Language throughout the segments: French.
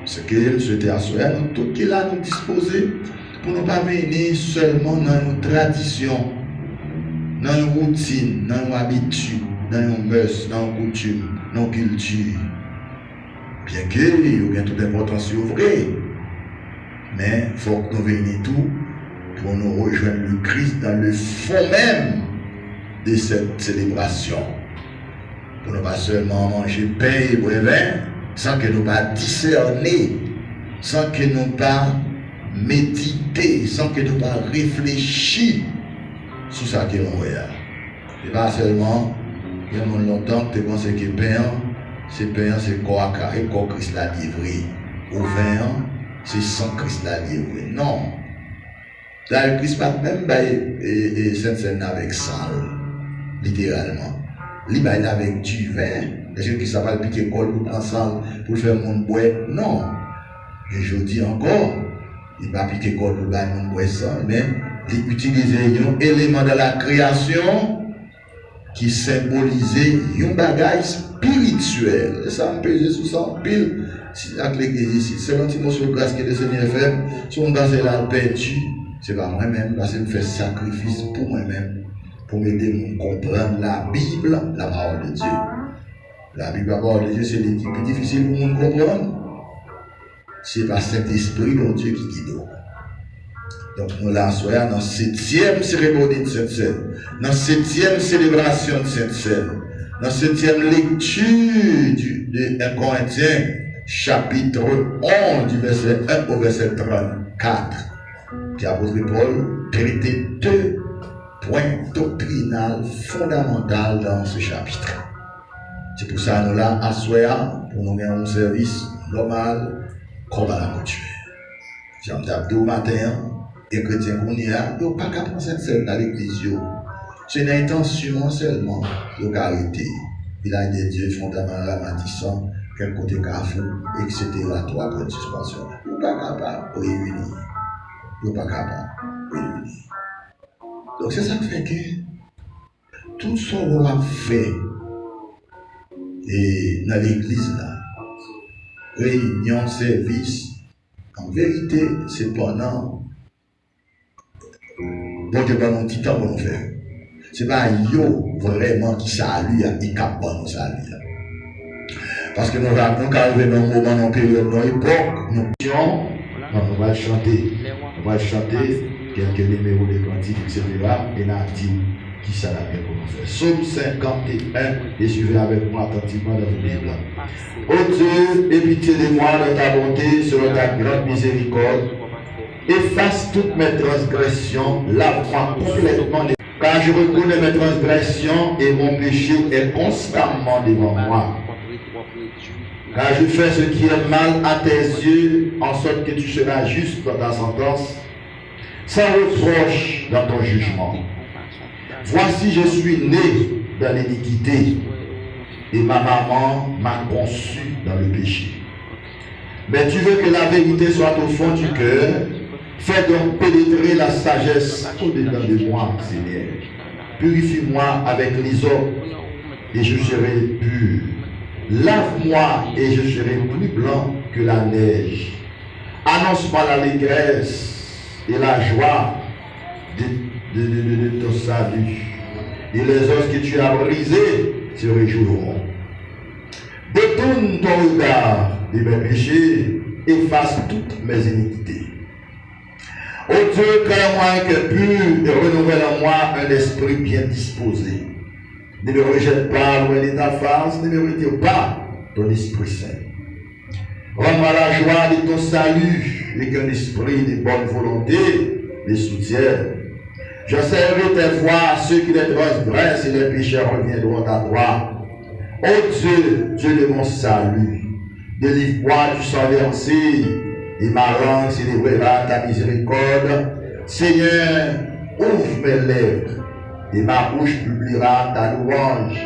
Ce qu'il souhaitait assurer, nous tout qu'il a nous disposer pour ne pas venir seulement dans nos traditions, dans nos routines, dans nos habitudes, dans nos mœurs, dans nos coutumes, dans nos cultures. Bien qu'il y ait toute importance vrai, mais il faut que nous venions tout pour nous rejoindre le Christ dans le fond même de cette célébration. Pour ne pas seulement manger pain et boire vin, sans que nous pas discerner, sans que nous pas méditer, sans que nous pas réfléchir sur ce que nous voyons. Et pas seulement, il y a longtemps que tu penses que pain, c'est quoi carré, quoi Christ l'a livré. Au vin, c'est sans Christ l'a livré. Non. Là, le Christ pas même et Sainte-Seine avec sale, littéralement. Il va avec du vin. Est-ce que ça va piquer col pour prendre sale pour faire mon bois? Non. Et je dis encore, il va piquer col pour faire mon bois ça, mais il utilise un élément de la création qui symbolisait un bagage spirituel. Et ça me pèse sous ça pile. Si avec l'église ici, c'est l'antimos sur grâce que le Seigneur fait, si on dans la perdu, c'est pas moi-même, parce que je fais sacrifice pour moi-même, pour m'aider à comprendre la Bible, la parole de Dieu. La Bible, la parole de Dieu, c'est les plus difficile pour nous comprendre. C'est pas Saint-Esprit, mon Dieu, qui guide. Donc nous là, soyons dans la 7e cérémonie de Sainte-Seine, dans la 7e célébration de Sainte-Seine, dans la 7e lecture de 1 Corinthiens, chapitre 11, du verset 1 au verset 34. Qui apôtre Paul traitait 2 points doctrinaux fondamentaux dans ce chapitre. C'est pour ça que nous là, assoyons pour nous mettre un service normal comme à la coutume. J'en tape au matin, et chrétiens qu'on y a, ils n'ont pas qu'à prendre cette scène dans l'église. C'est une intention seulement, ils ont arrêté. Il a des dieux fondamentaux, matissant, quel côté carrefour, etc. 3 points de suspension. Ils n'ont pas capable de réunir. Ils n'ont pas capable de réunir. Donc c'est ça qui fait que tout ce qu'on a fait et dans l'église là, réunion, service, en vérité, c'est pendant bon Dieu pas mon petit temps pour nous faire. C'est pas yo vraiment qui salue et capable de nous saluer. Parce que nous arrivons dans un moment, dans une période, dans une époque, nous allons chanter. On va chanter quelques numéros de cantiques, etc. Et nous allons dire qui ça l'a bien comment faire. Psaume 51, et suivez avec moi attentivement dans vos Bibles. Ô Dieu, aie pitié de moi dans ta bonté, selon ta grande miséricorde. Efface toutes mes transgressions, lave-moi complètement, car je reconnais mes transgressions et mon péché est constamment devant moi. Car je fais ce qui est mal à tes yeux, en sorte que tu seras juste dans ta sentence, sans reproche dans ton jugement. Voici, je suis né dans l'iniquité, et ma maman m'a conçu dans le péché. Mais tu veux que la vérité soit au fond du cœur. Fais donc pénétrer la sagesse au-dedans de moi, Seigneur. Purifie-moi avec l'hysope et je serai pur. Lave-moi et je serai plus blanc que la neige. Annonce-moi l'allégresse et la joie de ton salut. Et les os que tu as brisés se réjouiront. Détourne ton regard de mes péchés, efface toutes mes iniquités. Ô Dieu, crée-moi un cœur pur et renouvelle en moi un esprit bien disposé. Ne me rejette pas loin de ta face, ne me retire pas ton Esprit Saint. Rends-moi la joie de ton salut et qu'un esprit de bonne volonté les soutienne. J'observerai tes voies, ceux qui les transgressent et les pécheurs reviendront à toi. Ô Dieu, Dieu de mon salut, délivre-moi du sang versé et ma langue célébrera ta miséricorde. Seigneur, ouvre mes lèvres et ma bouche publiera ta louange.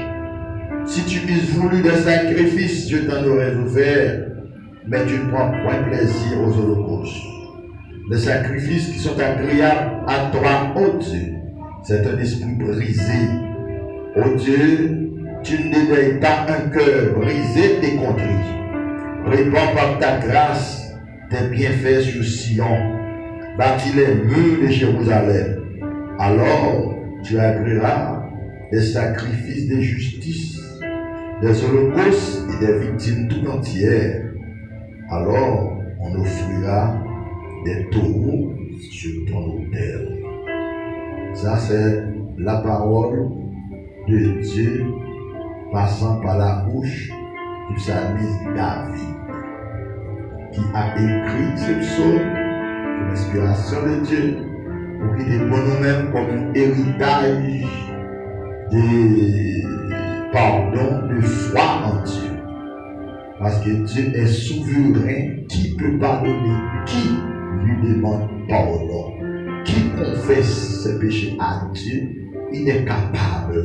Si tu eusses voulu des sacrifices, je t'en aurais ouvert, mais tu ne prends point plaisir aux holocaustes. Les sacrifices qui sont agréables à toi, ô Dieu, c'est un esprit brisé. Ô Dieu, tu ne dédaignes pas un cœur brisé et contrit. Répands par ta grâce tes bienfaits sur Sion. Bâtis les murs de Jérusalem. Alors tu agréeras des sacrifices de justice, des holocaustes et des victimes tout entières. Alors on offrira des taureaux sur ton autel. Ça, c'est la parole de Dieu passant par la bouche du psalmiste David, qui a écrit ce psaume pour l'inspiration de Dieu, pour qu'il ait pour nous-mêmes comme héritage de pardon, de foi en Dieu. Parce que Dieu est souverain, qui peut pardonner, qui lui demande pardon, qui confesse ses péchés à Dieu, il est capable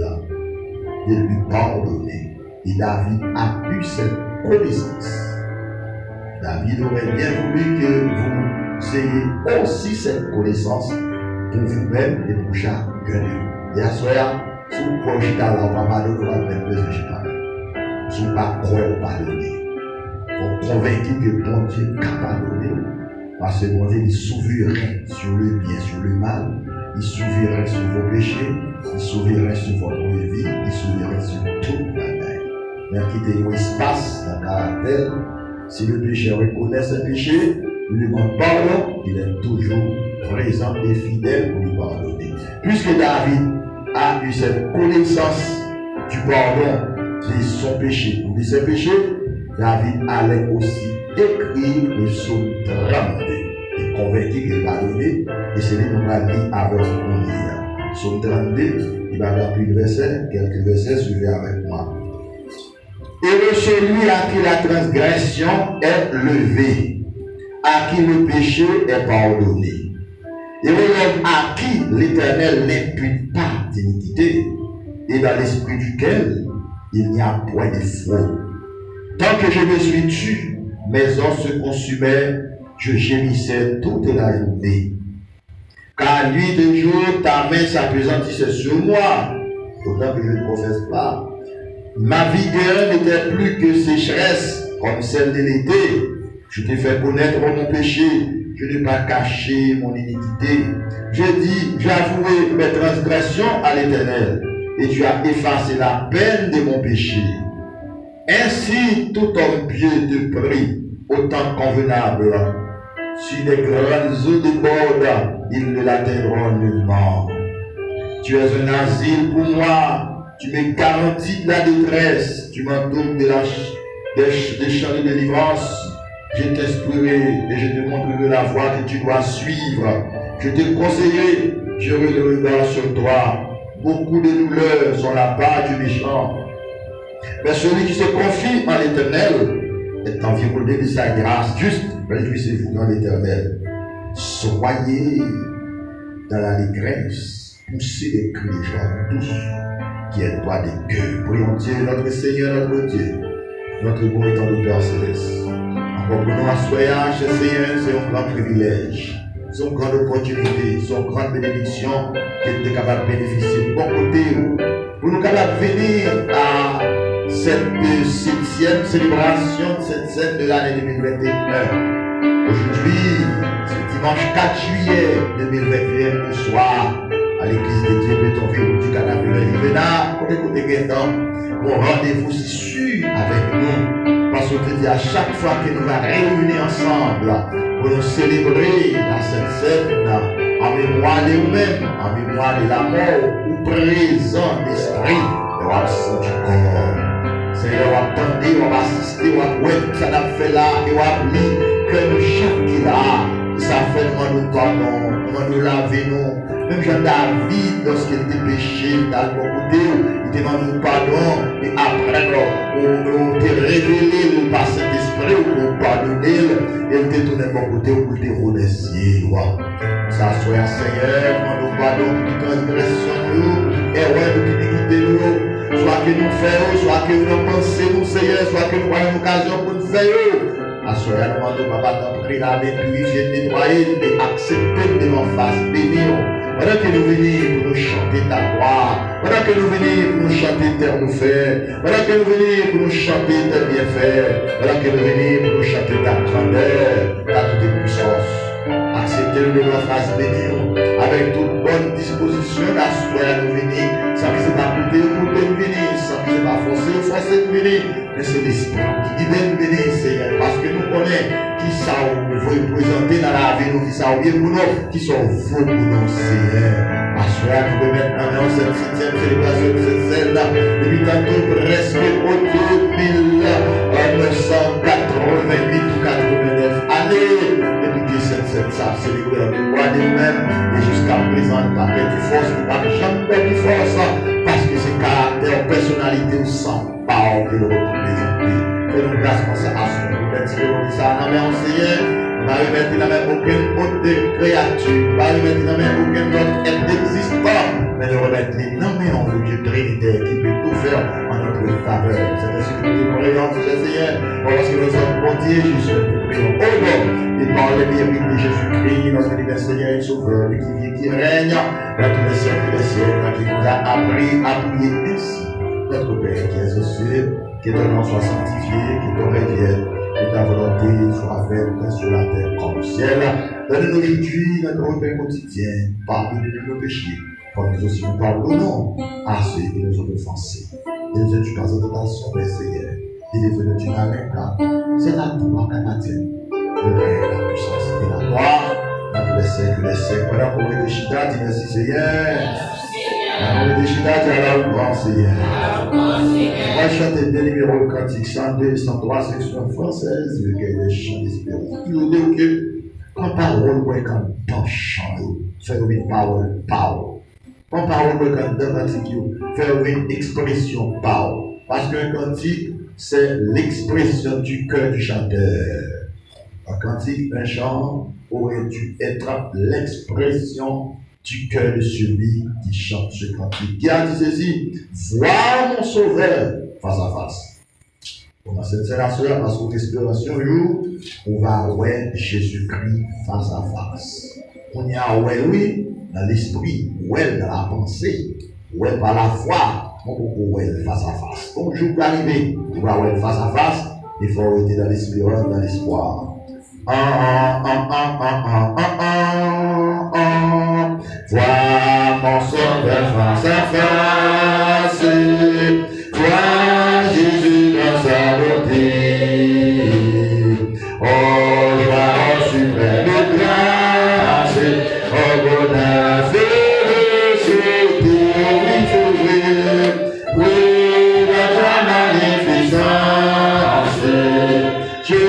de lui pardonner. Et David a eu cette connaissance. David aurait bien voulu que vous ayez aussi cette connaissance pour vous-même et pour chacun de vous. Et à ce moment-là, si vous projetez là, on va pardonner, on va même besoin de pardonner. Si vous ne pas croire pardonner, vous convaincu que bon Dieu est capable de pardonner, parce que bon Dieu est souverain sur le bien, sur le mal, il est souverain sur vos péchés, il est souverain sur votre vie, il est souverain sur toute la terre. Mais quittez un espace dans le caractère. Si le pécheur reconnaît ses péchés, il lui demande pardon, il est toujours présent et fidèle pour lui pardonner. Puisque David a eu cette connaissance du pardon de son péché ou de ses péchés, David allait aussi écrire le psaume 32 et convaincu qu'il va donner, et c'est lui qui va lire avec nous. Psaume 32, il va remplir le verset, quelques versets, suivez avec moi. Et celui à qui la transgression est levée, à qui le péché est pardonné, et l'homme à qui l'Éternel n'impute pas d'iniquité, et dans l'esprit duquel il n'y a point de fraude. Tant que je me suis tué, mes os se consumaient, je gémissais toute la journée. Car nuit et jour, ta main s'appesantissait sur moi, autant que je ne confesse pas. Ma vigueur n'était plus que sécheresse, comme celle de l'été. Je t'ai fait connaître mon péché, je n'ai pas caché mon iniquité. J'ai dit, j'ai avoué mes transgressions à l'Éternel, et tu as effacé la peine de mon péché. Ainsi, tout homme pieux te prie, autant convenable. Si les grandes eaux débordent, ils ne l'atteindront nullement. Tu es un asile pour moi. Tu me garantis de la détresse, tu m'entoures des chants de délivrance. Je t'instruirai et je te montrerai la voie que tu dois suivre. Je te conseillerai, j'aurai le regard sur toi. Beaucoup de douleurs sont la part du méchant. Mais celui qui se confie en l'Éternel est environné de sa grâce. Juste, réjouissez-vous dans l'Éternel. Soyez dans l'allégresse, poussez les cris de joie tous. Qui est toi des cœurs. Prions Dieu, notre Seigneur, notre Dieu, notre bon et tendre Père Céleste. Encore pour nous assoyer, cher Seigneur, c'est un grand privilège, c'est une grande opportunité, c'est une grande bénédiction que nous sommes capables de bénéficier de bon côté. Pour nous capables de venir à cette 7e célébration de cette scène de l'année 2021. Aujourd'hui, c'est dimanche 4 juillet 2021 au soir. À l'église de Dieu, Pétonville, du Canapé, Livena, côté Guétan, mon rendez-vous si sûr avec nous. Parce que je dis à chaque fois que nous allons réunir ensemble pour nous célébrer dans cette scène, en mémoire de nous-mêmes, en mémoire de la mort, ou présent d'esprit, et absent du corps. Seigneur, on va attendre, on va assister, on va voir tout ça n'a fait là, et on va lire que nous chaque là, ça fait nous pardon, nous laver nous. Même Jean-David, lorsqu'il était péché dans le côté, il demande pardon, et après, on t'a révélé par cet esprit, pour pardonner, et il t'a tourné de mon côté pour te remercier. Ça soit Seigneur, nous pardon pour toute transgression, et ouais, pour toute iniquité, soit que nous faisons, soit que nous pensons, Seigneur, soit que nous voyons une occasion pour nous faire. À ce moment-là, nous demandons, papa, d'entrer là, mais purifier, nettoyer, et accepter de mon face, bénir. Pendant que nous venons pour nous chanter ta gloire, pendant que nous venons pour nous chanter tes nous-faits, pendant que nous venons pour nous chanter tes bienfaits, pendant que nous venons pour nous chanter ta grandeur, ta toute puissance. Acceptez-le de notre face bénie, avec toute bonne disposition, la soirée nous venir, sans que c'est pas coûter nous venir, sans que c'est pas forcer nous venir, mais c'est l'esprit qui guide nous venir, Seigneur, parce que nous connaissons qui ça vous veut présenter dans la vie, nous qui ça bien pour nous, qui sont vous pour nous, Seigneur. À soirée, nous remettons maintenant cette 7e célébration de cette scène-là, depuis tantôt presque autour de 1988 ou 89 années. Ça célébrer le roi de nous-mêmes et jusqu'à présent nous pas perdu force, nous pas jamais perdu force parce que c'est caractère, personnalité ou sans parole que nous représentons. Fais-nous grâce pour ça, à ce moment où ça n'a pas enseigné, nous ne remettre dans la même aucune autre créature, nous ne remettre dans la même aucun autre être existant, mais nous remettre les noms en Dieu Trinitaire qui peut tout faire en notre faveur. C'est ainsi que nous prions, Seigneur, parce que nous sommes entiers juste, nous prions au nom et par le mérite de Jésus-Christ, notre divin Seigneur et Sauveur, qui vit, qui règne dans tous les siècles des siècles, qui nous a appris à prier ainsi. Notre Père qui est aux cieux, que ton nom soit sanctifié, que ton règne vienne, que ta volonté soit faite sur la terre comme au ciel. Donne-nous aujourd'hui notre pain quotidien, pardonne-nous nos péchés, comme nous aussi nous pardonnons à ceux qui nous ont offensés. Et nous ne pas en tentation, Père Seigneur, et défends-nous du malin, car c'est la toi qui m'attend. Le règne, la puissance et la gloire, dans tous les siècles. Pendant qu'on est déchida, dis merci Seigneur. Pendant qu'on est déchida, dis à la gloire Seigneur. On va chanter des numéros cantiques 102, 103, section française, le guet des chants d'espérance. Tu veux dire que quand parole, ouais, quand dans chant, fait une parole. Quand parole, ouais, quand dans cantique, fait une expression parole. Parce qu'un cantique, c'est l'expression du cœur du chanteur. Un cantique, un chant aurait dû être l'expression du cœur de celui qui chante ce cantique. Qui a dit ceci: vois mon sauveur face à face. Pendant cette séance, parce qu'au respiration, on va voir Jésus-Christ face à face. On y a ouais, oui, dans l'esprit, ouais, dans la pensée, ouais, par la foi, on peut ouais face à face. Comme je peux arriver, on va ouais face à face, il faut être dans l'espérance, dans l'espoir. Vois mon sauveur face à face, vois Jésus dans sa beauté. Oh, joie en suprême grâce, oh, bonheur, félicité, oui, dans ta magnificence, je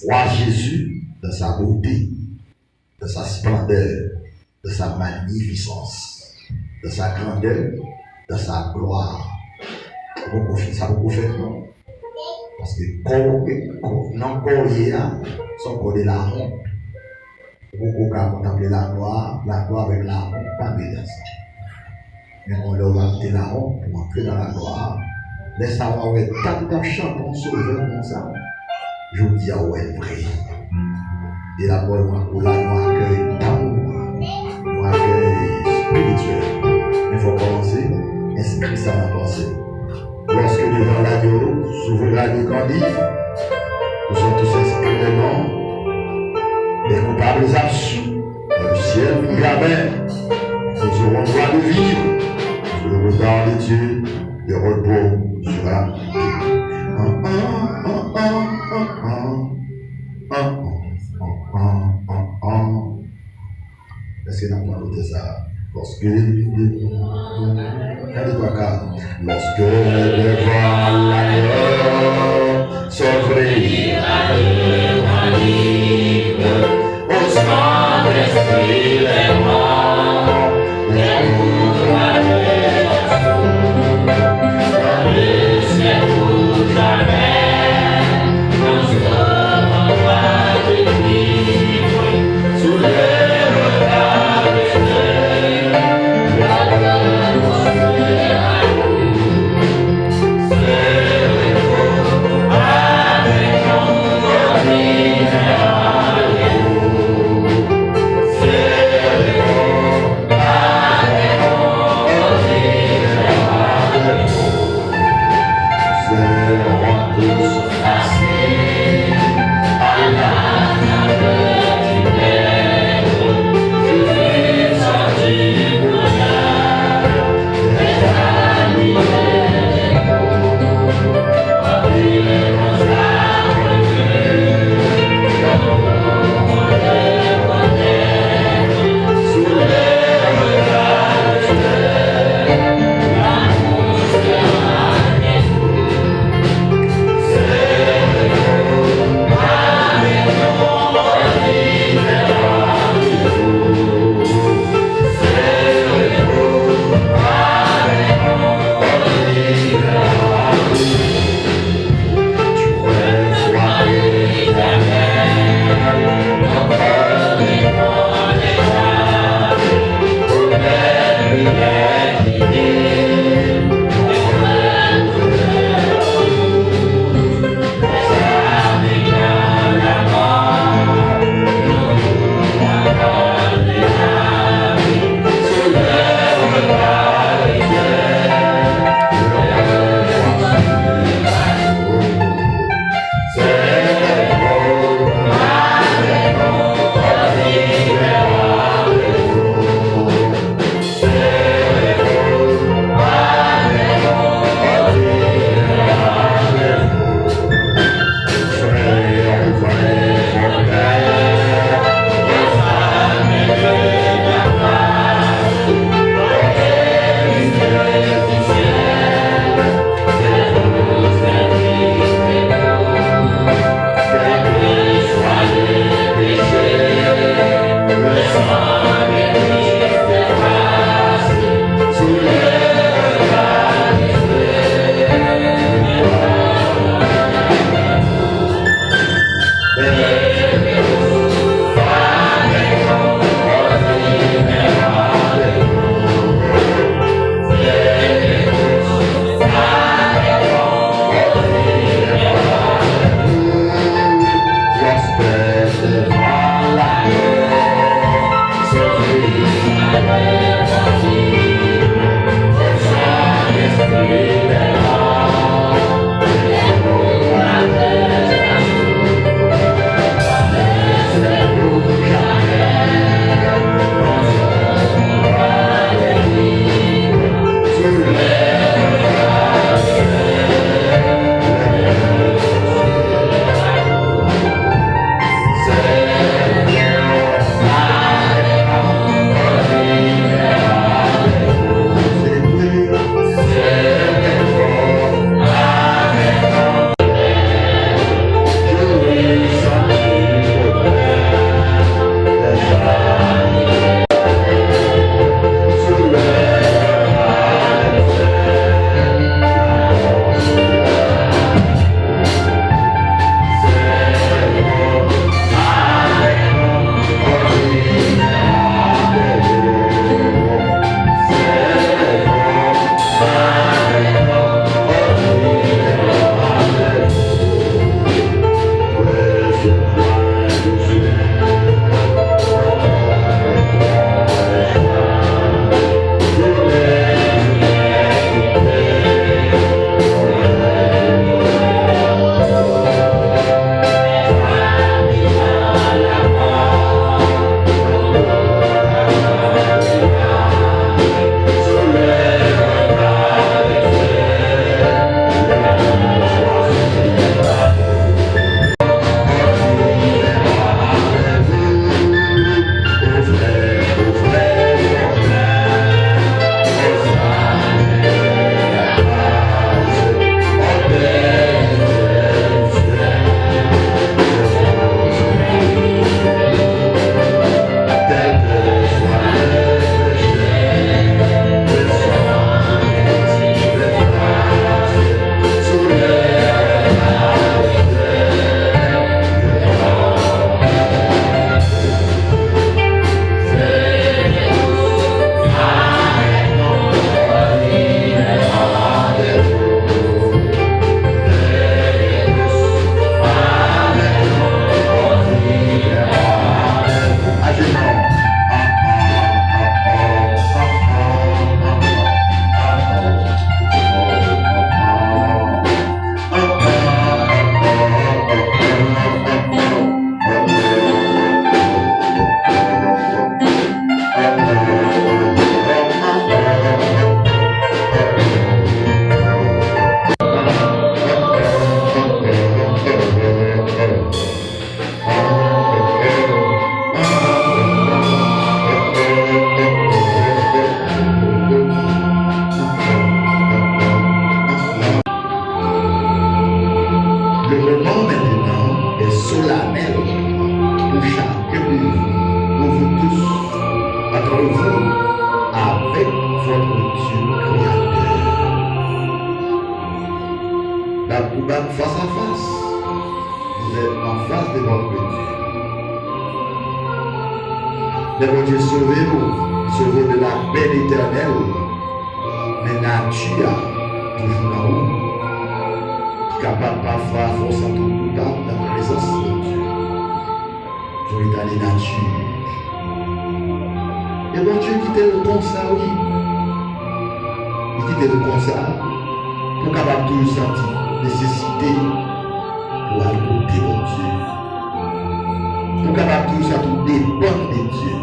Vois Jésus dans sa beauté, de sa splendeur, de sa magnificence, de sa grandeur, de sa gloire. Ça beaucoup fait, non? Parce que non corps son corps de la honte. Beaucoup qu'à contempler la gloire avec la honte, pas de ça. Mais on leur va quitter la honte pour entrer dans la gloire. Laisse savoir ouais, tant chantons sauveur comme ça. Je vous dis ouais vrai. Et la bonne nous accueille d'amour, nous accueille spirituel. Il faut commencer, inscrire ça dans la pensée. Lorsque devant l'agneau, souverain du Candide, nous sommes tous inscrits le nom des coupables absous dans le ciel pour jamais. Nous aurons droit de vivre sous le regard de Dieu, de repos sur la Est-ce que nous avons noté ça? Lorsque devant l'agneau s'ouvrir le livre, au sang d'esprit les morts, les coupables dans le ciel pour jamais, nous serons droits de vivre sous le regard de Dieu. face de votre Dieu. Mais mon Dieu, sauvez-nous de la peine éternelle, mais nature, toujours en haut, capable parfois de faire sans tout coupable dans la présence de Dieu. Pour étaler nature. Et mon Dieu quitte le comme ça, oui. Il quitte le comme ça pour capable de sentir nécessité pour écouter mon Dieu. Pour capable de sentir dépendre de Dieu.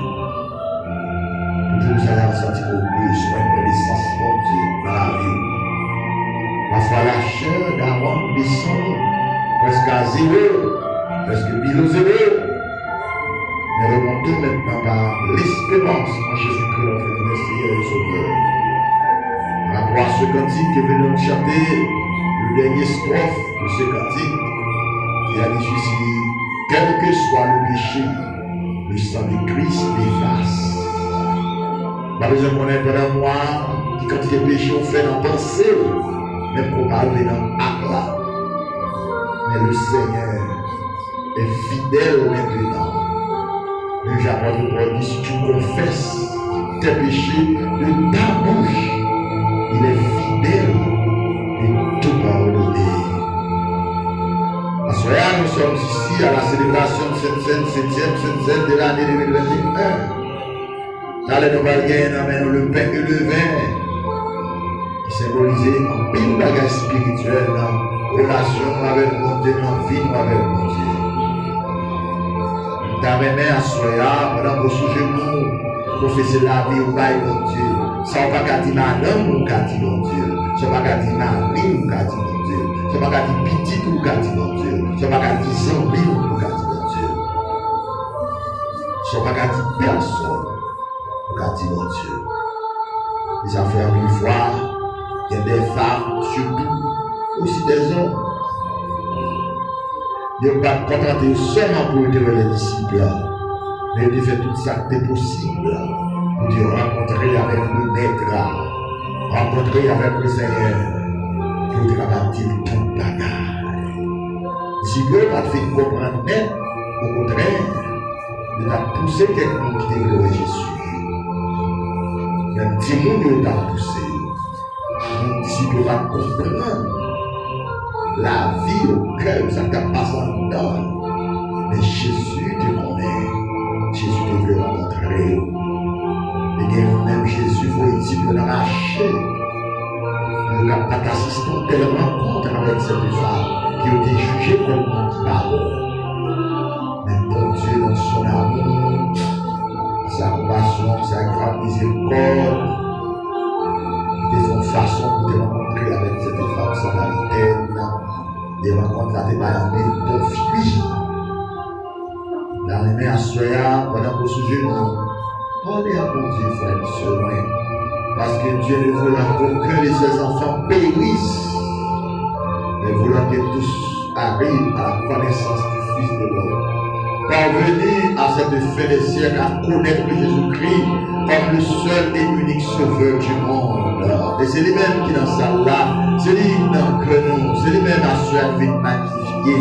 Pour que ça sentir au besoin de l'essence de Dieu dans la vie. Parfois la chair d'avant descend presque à zéro, presque below zéro. Mais remontons maintenant par l'espérance en Jésus-Christ, notre Seigneur et Sauveur. Par rapport à ce cantique que venons de chanter, le dernier strophe de ce cantique, qui a dit ceci: quel que soit le péché, le sang de Christ l'efface. Pas besoin qu'on ait pendant moi, qui quand il y a péché, on fait en pensée, même qu'on parle dans l'acte là. Mais le Seigneur est fidèle maintenant. Le j'apporte pour lui, si tu confesses tes péchés de ta bouche, il est fidèle et tout pardonner. À ce moment, nous sommes ici à la célébration de cette septième scène de l'année 2021. Dans les nouvelles gaines, nous le pain et le vin, qui symbolisait un pile bagage spirituel dans la relation avec mon Dieu, dans la vie avec mon Dieu. Dans mes mains à soya, pendant vos sous-genoux, professer la vie au bail mon Dieu. Ça ne va pas dire madame ou dit mon Dieu. Ça ne va pas dire mamie ou dit mon Dieu. Ça ne va pas dire petit ou dit mon Dieu. Ça ne va pas dire zombie ou dit mon Dieu. Ça ne va pas dire personne ou dit mon Dieu. Les affaires une fois, il y a des femmes, surtout, aussi des hommes. Il ne pas contenter seulement pour aider les disciples, mais il fait tout ça qui est possible pour te rencontrer avec le Maître, rencontrer avec le Seigneur, pour te rabattre tout bagage. Si Dieu n'a pas fait comprendre net, au contraire, il a poussé quelqu'un qui était glorieux Jésus. Même si mon Dieu t'a poussé, mon disciple va comprendre la vie au cœur, ça t'a passé en dedans. Mais Jésus te connaît. Jésus te veut rencontrer. Et bien, même Jésus, il faut dire dans la chair. Il n'a pas d'assisté à telle rencontre avec cette femme qui a été jugée comme un parole. Mais mon Dieu, dans son amour, sa compassion, sa grande miséricorde, de son façon pour te rencontrer avec cette femme samaritaine, des rencontres à te bailler pour fuir. Dans les mains à soya, pendant que sous genou, parlez à mon Dieu, frère, monsieur, parce que Dieu ne veut qu'aucun de ses enfants périsse, mais voulant que tous arrivent à la connaissance du Fils de l'homme. Parvenir à cette fin des siècles à connaître Jésus-Christ comme le seul et unique sauveur du monde. Et c'est lui-même qui dans ça là, c'est lui que nous, c'est lui-même à soi qui vient magnifier.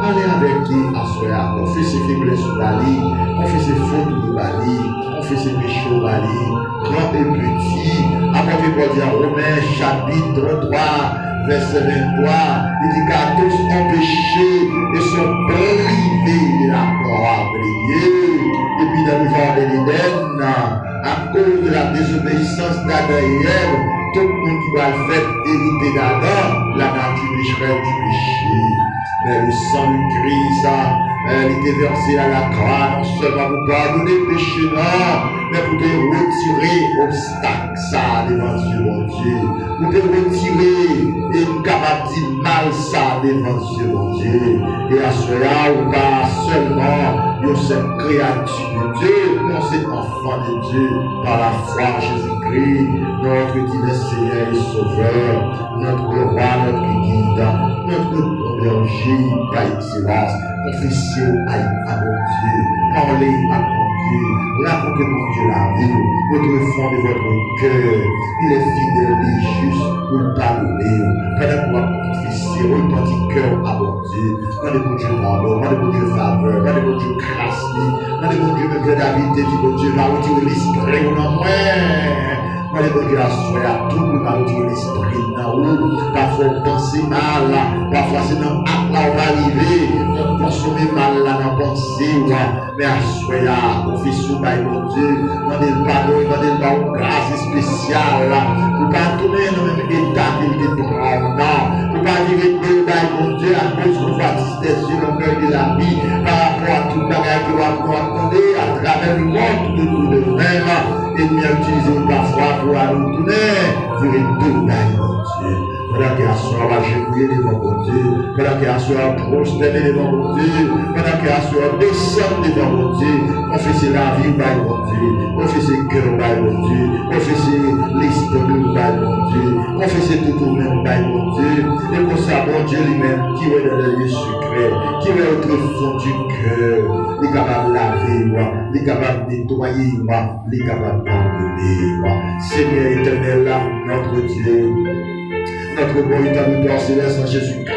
Parlez avec lui à soi, confessez ses faiblesses au Bali, confessez ses fautes au Bali, confessez ses péchés au Bali, grand et petit. Apportez pour dire Romains chapitre 3. Verset 23, il dit qu'à tous ont péché et sont privés de la gloire de Dieu. Et puis dans le jardin d'Éden, à cause de la désobéissance d'Adam et Ève, tout le monde qui va le faire hériter d'Adam, la nature pécherait du péché. Mais le sang de Christ, il était versé à la croix, non seulement pour pardonner le péché, non, mais pour te retirer l'obstacle, ça, devant Dieu, mon Dieu. Pour te retirer et nous capable de dire mal ça devant Dieu, mon Dieu. Et à cela, ou pas seulement, nous sommes créatures de Dieu, nous sommes enfants de Dieu, par la foi en Jésus-Christ, notre divin Seigneur et Sauveur, notre roi, notre guide, notre berger par excellence. Confessez à mon Dieu, parlez à mon Dieu, racontez mon Dieu la vie, votre fond de votre cœur, il est fidèle et juste pour le pardonner, pendant que vous confessez, votre petit cœur à mon Dieu, Demandez mon Dieu pardon, demandez mon Dieu faveur, demandez mon Dieu grâce, demandez mon Dieu même David, dit mon Dieu, va retirer l'esprit ou non moins. Demandez mon Dieu à soi, tout pour va retirer l'esprit dans où, parfois penser mal, parfois c'est dans l'acte là on va arriver, on consommer mal là dans pensée, mais à soi, confession par mon Dieu, demandez le pardon, demandez le pardon, grâce spéciale, pour pas tourner dans le même état qu'il te prend, non, pour pas vivre par mon Dieu à cause qu'on voit tristesse sur le cœur de la vie par rapport à tout le bagage que nous attendons à travers le monde de tout de même et nous utilisons parfois pour aller tourner pour tout par mon Dieu. Pendant qu'il y a soir à genouiller devant mon Dieu, pendant qu'il y a soir à prosterner devant mon Dieu, pendant qu'il y a soir à descendre devant mon Dieu, confesser la vie par mon Dieu, confesser le cœur par mon Dieu, confesser l'esprit par mon Dieu, confesser tout au même par mon Dieu, et pour ça, mon Dieu lui-même, qui est dans le lieu secret, qui est au fond du cœur, il est capable de laver, il est capable de nettoyer, il est capable de pardonner. Seigneur éternel, notre Dieu, notre bon éternel céleste en Jésus-Christ.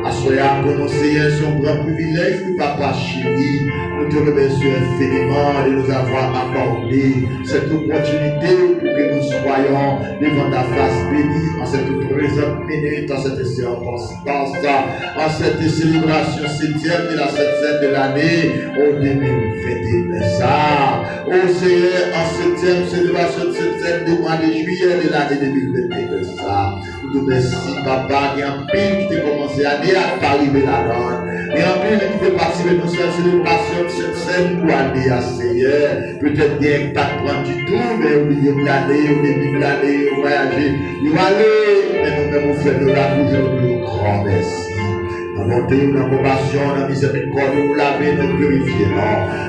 Assoya pour nos Seigneur, son grand privilège, nous papa chéri, nous te remercions infiniment de nous avoir accordé cette opportunité pour que nous soyons devant ta face bénie en cette présente minute, en cette circonstance, en cette célébration 7e de la 7e de l'année, au 2021. Ô Seigneur, en 7e célébration 7e du mois de juillet de l'année 2021. Nous te remercions, papa, il y a un pile qui t'a commencé à dire à t'arriver là-dedans. Et en plus, qui fait participer de cette célébration de cette scène pour aller à Seigneur. Peut-être bien que pas prendre du tout, mais au milieu de l'année, au début de l'année, au voyager, il va aller. Mais nous-mêmes, on fait de la toujours le grand merci. Nous montons dans la compassion, dans la miséricorde, nous laver, nous purifier.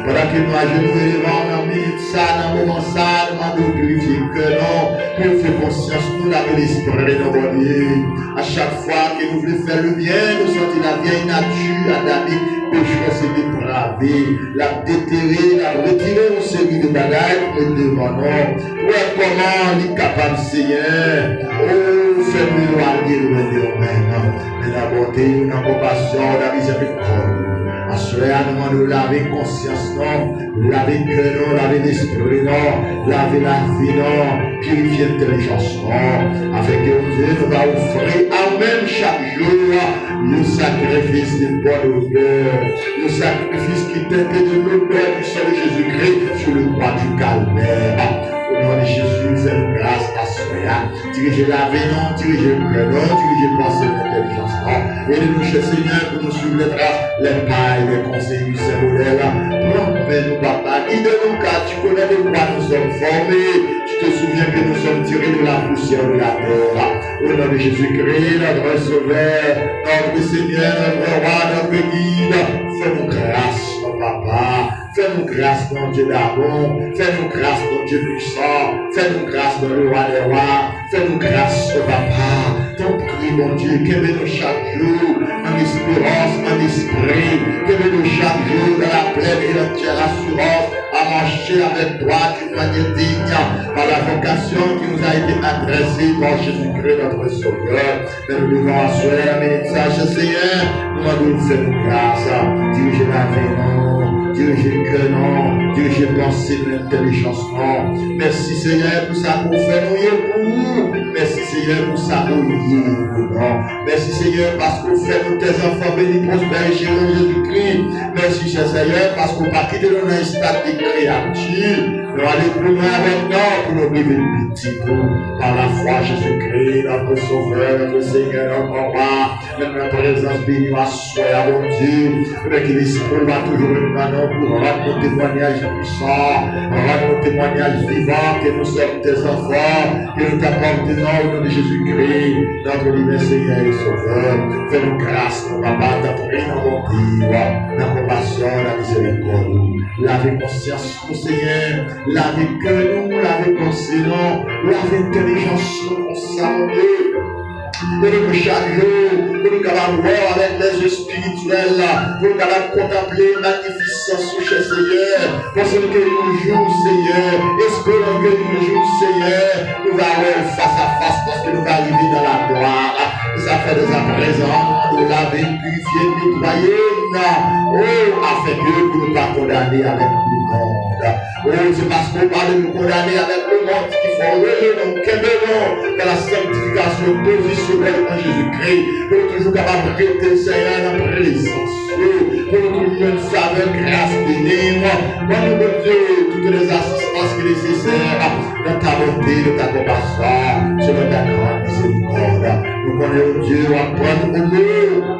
Pendant que nous agenouillons devant, nous minute ça, dans le moment ça, nous purifier que non, purifier conscience, nous laver l'esprit de nos bonnets. À chaque fois que nous voulons faire le bien, nous sentons la vieille nature, adamique, pécheresse et dépravée, la déterrer, la retirer une série de bagages pour devant nous. Ouais, comment il est capable, Seigneur? Oh, fais-nous aller loin de nous-mêmes. Mais la bonté, la compassion, la miséricorde. À cela, nous demandons de laver conscience, non, laver cœur, non, laver l'esprit, non, laver la vie, non, purifier l'intelligence, non, afin que Dieu nous va offrir à nous-mêmes chaque jour le sacrifice de bonne odeur, le sacrifice qui t'était de l'odeur du Seigneur Jésus-Christ sur le bois du calvaire. Au nom de Jésus, fais-nous grâce à cela. Dirigez la vie, non, dirigez le cœur, non, dirigez pensée, l'intelligence, non. Aidez-nous, cher Seigneur, pour nous suivre les traces, les pailles, les conseils du Saint-Modèle. Prends-nous, papa, guide-nous, car tu connais de quoi nous sommes formés. Tu te souviens que nous sommes tirés de la poussière de la terre. Au nom de Jésus-Christ, notre Sauveur, notre Seigneur, notre Roi, notre Guide, fais-nous grâce, mon papa. Fais-nous grâce dans Dieu d'amour, fais-nous grâce dans Dieu puissant, fais-nous grâce dans le roi des rois, fais-nous grâce au papa. Ton prie, mon Dieu, qu'aimez-nous chaque jour en espérance, en esprit, qu'aimez-nous chaque jour dans la pleine et entière assurance à marcher avec toi d'une manière digne par la vocation qui nous a été adressée par Jésus-Christ, notre Sauveur. Mais nous devons assurer la bénédiction, Seigneur, nous demandons de faire grâce, diriger la vie, non. Dirigez le cœur, non. Dirigez pensée, l'intelligence, non. Merci Seigneur pour ça qu'on fait nous pour vous. Merci Seigneur pour ça qu'on nous non. Merci Seigneur parce qu'on fait nous tes enfants bénis, prospères, chéris Jésus-Christ. Merci Seigneur parce qu'on pas quitter dans un stade de créature. Nous allons plus loin avec nous pour nous vivre petit par la foi Jésus-Christ, notre Sauveur, notre Seigneur, notre roi. Notre présence bénie à soi, à mon Dieu. Avec l'Esprit va toujours être maintenant pour rendre nos témoignages puissants, rendre nos témoignages vivants, que nous sommes tes enfants, que nous t'apportons au nom de Jésus-Christ, notre divin Seigneur et Sauveur. Fais-nous grâce, mon papa, t'apporter dans mon vie, la compassion, la miséricorde. Lavez conscience, mon Seigneur, lavez cœur, nous, lavez pensée, lavez intelligence, mon Dieu. Pour chaque jour, pour nous capables voir avec les yeux spirituels, pour nous capables contempler la magnificence du Seigneur. Parce que nous jouons, Seigneur, espérons que nous jouons, Seigneur, nous allons face à face parce que nous allons arriver dans la gloire. Ça fait dès à présent, nous l'avons purifié, nettoyé, afin que nous ne pas condamner avec le monde. C'est parce qu'on parle de nous condamner avec le monde qu'il faut relever nos quémons dans la sanctification positionnelle en Jésus-Christ. Pour nous toujours capables de rester, Seigneur, dans la présence. Pour nous toujours une faveur, grâce, bénir. Pour nous, mon Dieu, toutes les assistances qui sont nécessaires dans ta bonté, de ta compassion, selon ta grande miséricorde. Nous connaissons Dieu, à prendre pour nous.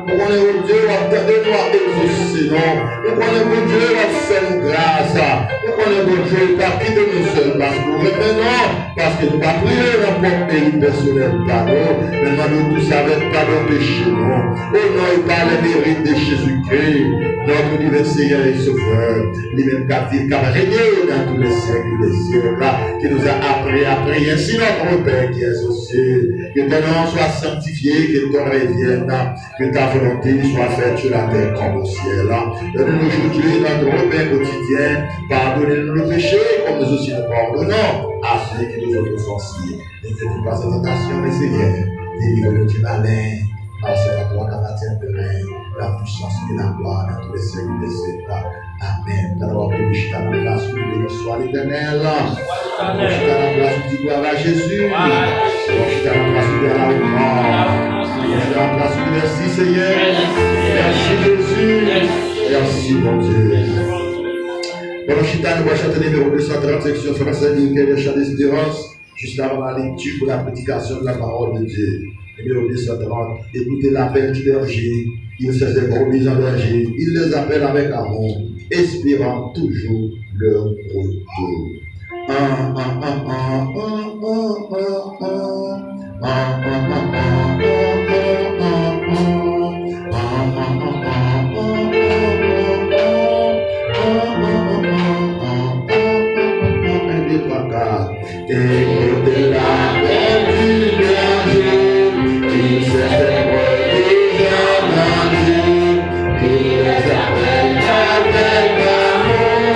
Nous connaissons Dieu, à attendre nous à exaucer. Nous connaissons Dieu, à faire nous grâce. Nous connaissons Dieu, pas quitter nous seuls, parce que nous revenons, parce que nous pas prier dans notre pays personnel, pardon. Maintenant, nous tous avec pardon péché, non. Au nom et par les mérites de Jésus-Christ, notre divin Seigneur et Sauveur, lui-même qui a régné dans tous les siècles des siècles, qui nous a appris à prier, ainsi notre Père qui est aux cieux, que ton nom soit sanctifié, que ton revienne, que ta volonté soit faite sur la terre comme au ciel. Donne-nous aujourd'hui notre pain quotidien, pardonnez-nous nos péchés, comme nous aussi nous pardonnons à ceux qui nous ont offensés. Ne fais pas cette tentation, mais Seigneur, délivre-nous du malin, parce que la toi t'appartient de règne, la puissance et la gloire dans tous les siècles des siècles. Amen. D'abord, que je t'en place où béni soit l'Éternel. Je t'en place où tu gloire à Jésus. Je t'en place où tu la mort. Je t'en place où merci Seigneur. Merci Jésus. Merci mon Dieu. Pendant que nous allons chanter le numéro 230, section française du Quai des Chants d'Espérance, juste avant la lecture pour la prédication de la parole de Dieu. Numéro 230, écoutez l'appel du berger, il fait ses brebis en danger, il les appelle avec amour, espérant toujours leur retour. Écoutez l'appel du berger, il fait ses brebis en danger, il les appelle avec amour,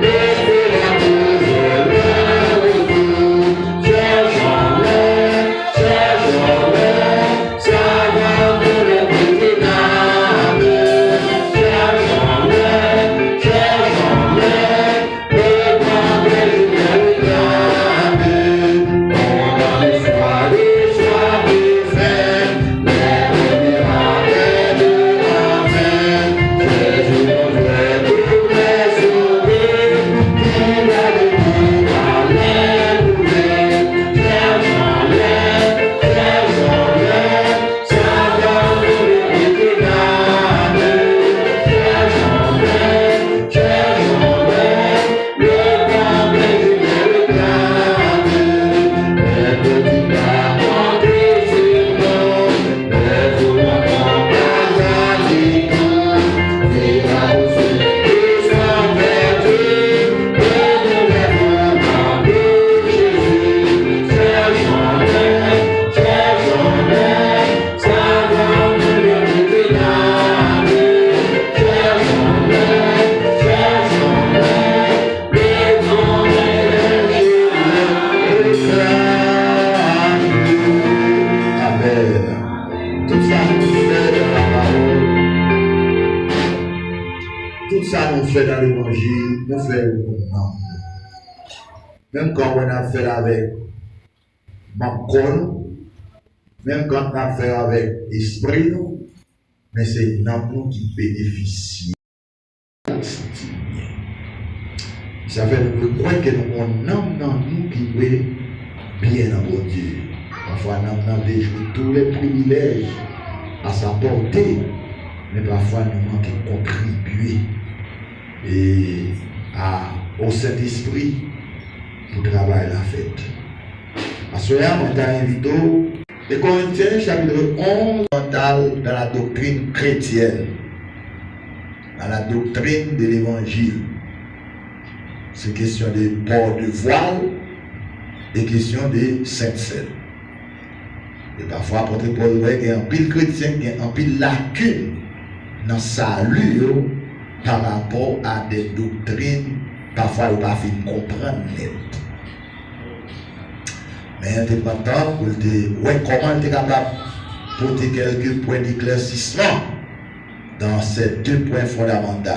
espérant toujours leur retour. Cherchons-les, savants de l'épinable. Cherchons-les, répandez fait dans l'évangile, nous faisons non. Même quand on a fait avec Macron, même quand on a fait avec l'esprit, mais c'est nous qui bénéficie. Ça fait que nous croyons que nous avons nous qui veut bien dans mon Dieu. Parfois, nous avons déjà tous les privilèges à sa portée, mais parfois nous manquons de contribuer au Saint-Esprit pour travailler la fête. À ce moment, on t'a invité les Corinthiens, chapitre 11, dans la doctrine chrétienne, dans la doctrine de l'évangile. C'est question de port de voile et question de Sainte-Seine. Et parfois, apôtre Paul, il y a un pile chrétien qui a un pile lacune dans salut par rapport à des doctrines, parfois il ne pas comprendre net. Mais indépendant, pour comment il est capable de porter quelques points d'éclaircissement dans ces deux points fondamentaux.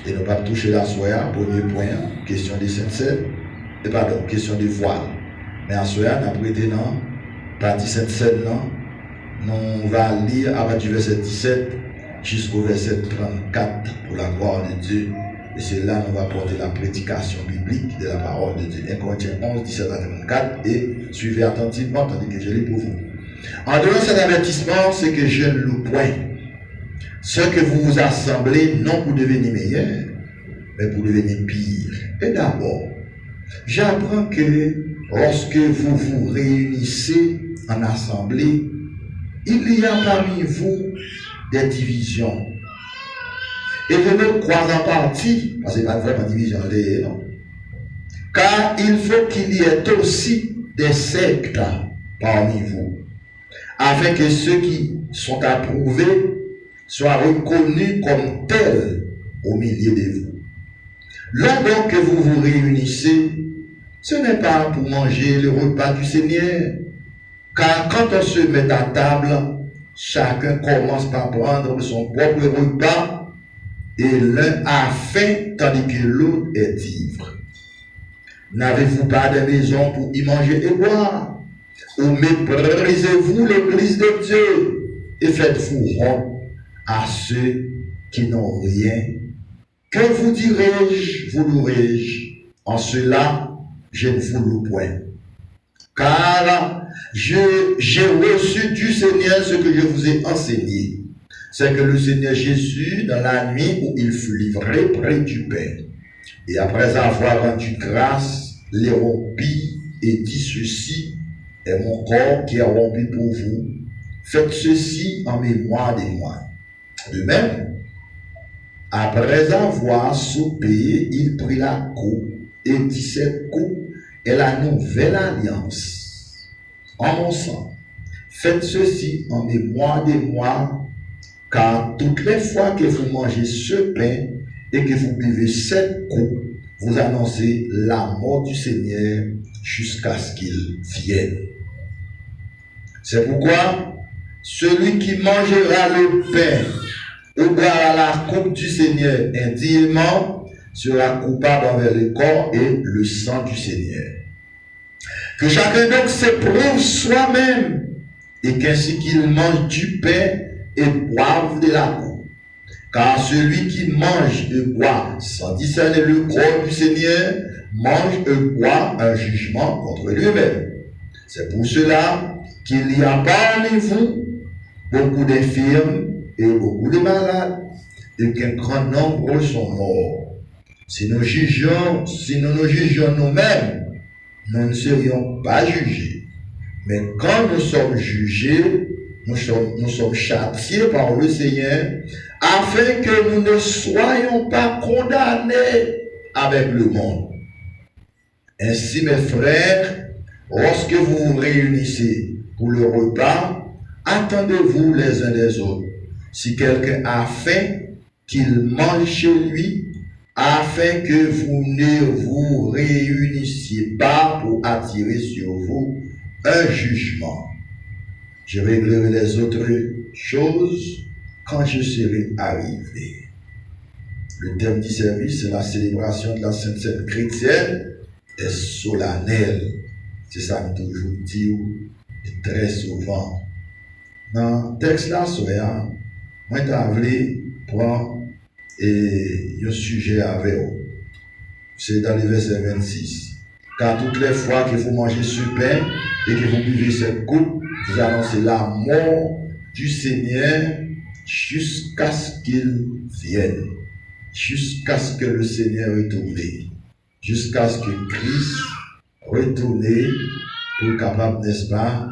Et nous ne pas toucher la soya, premier point, question des Saint-Sept, et pardon, question des voiles. Mais à soya, nous avons prêté dans partie Saint-Sept, nous allons lire à partir du verset 17 jusqu'au verset 34 pour la gloire de Dieu. Et c'est là que nous allons porter la prédication biblique de la parole de Dieu. 1 Corinthiens 11, 17 à 34 et suivez attentivement, tandis que je lis pour vous. En donnant cet avertissement, c'est que je ne le point. Ce que vous vous assemblez, non pour devenir meilleur, mais pour devenir pire. Et d'abord, j'apprends que lorsque vous vous réunissez en assemblée, il y a parmi vous des divisions. Et je me crois en partie, parce que ce n'est pas vraiment division, non? Car il faut qu'il y ait aussi des sectes parmi vous, afin que ceux qui sont approuvés soient reconnus comme tels au milieu de vous. Là donc que vous vous réunissez, ce n'est pas pour manger le repas du Seigneur, car quand on se met à table, chacun commence par prendre son propre repas, et l'un a faim tandis que l'autre est ivre. N'avez-vous pas de maison pour y manger et boire? Ou méprisez-vous l'église de Dieu et faites-vous honte à ceux qui n'ont rien? Que vous dirai-je, vous louerai-je? En cela, je ne vous loue point. Car j'ai reçu du Seigneur ce que je vous ai enseigné. C'est que le Seigneur Jésus, dans la nuit où il fut livré, prit du pain. Et après avoir rendu grâce, les rompit et dit: ceci est mon corps qui est rompu pour vous. Faites ceci en mémoire de moi. De même, après avoir soupé, il prit la coupe et dit: cette coupe est la nouvelle alliance en mon sang. Faites ceci en mémoire de moi, car toutes les fois que vous mangez ce pain et que vous buvez cette coupe, vous annoncez la mort du Seigneur jusqu'à ce qu'il vienne. C'est pourquoi celui qui mangera le pain ou boira la coupe du Seigneur indignement sera coupable envers le corps et le sang du Seigneur. Que chacun donc s'éprouve soi-même, et qu'ainsi qu'il mange du pain et boive de la coupe. Car celui qui mange et boit sans discerner le corps du Seigneur mange et boit un jugement contre lui-même. C'est pour cela qu'il y a parmi vous beaucoup d'infirmes et beaucoup de malades, et qu'un grand nombre sont morts. Si nous nous jugions nous-mêmes, nous ne serions pas jugés. Mais quand nous sommes jugés, nous sommes châtiés par le Seigneur, afin que nous ne soyons pas condamnés avec le monde. Ainsi, mes frères, lorsque vous vous réunissez pour le repas, attendez-vous les uns des autres. Si quelqu'un a faim, qu'il mange chez lui, afin que vous ne vous réunissiez pas pour attirer sur vous un jugement. Je réglerai les autres choses quand je serai arrivé. Le thème du service, c'est la célébration de la Sainte Seine chrétienne est solennelle. C'est ça que je toujours dis très souvent. Dans le texte là, moi je voulais prendre un sujet avec vous. C'est dans le verset 26. Car toutes les fois que vous mangez ce pain et que vous buvez cette coupe, vous annoncez la mort du Seigneur jusqu'à ce qu'il vienne, jusqu'à ce que le Seigneur retourne, jusqu'à ce que Christ retourne pour capable, n'est-ce pas,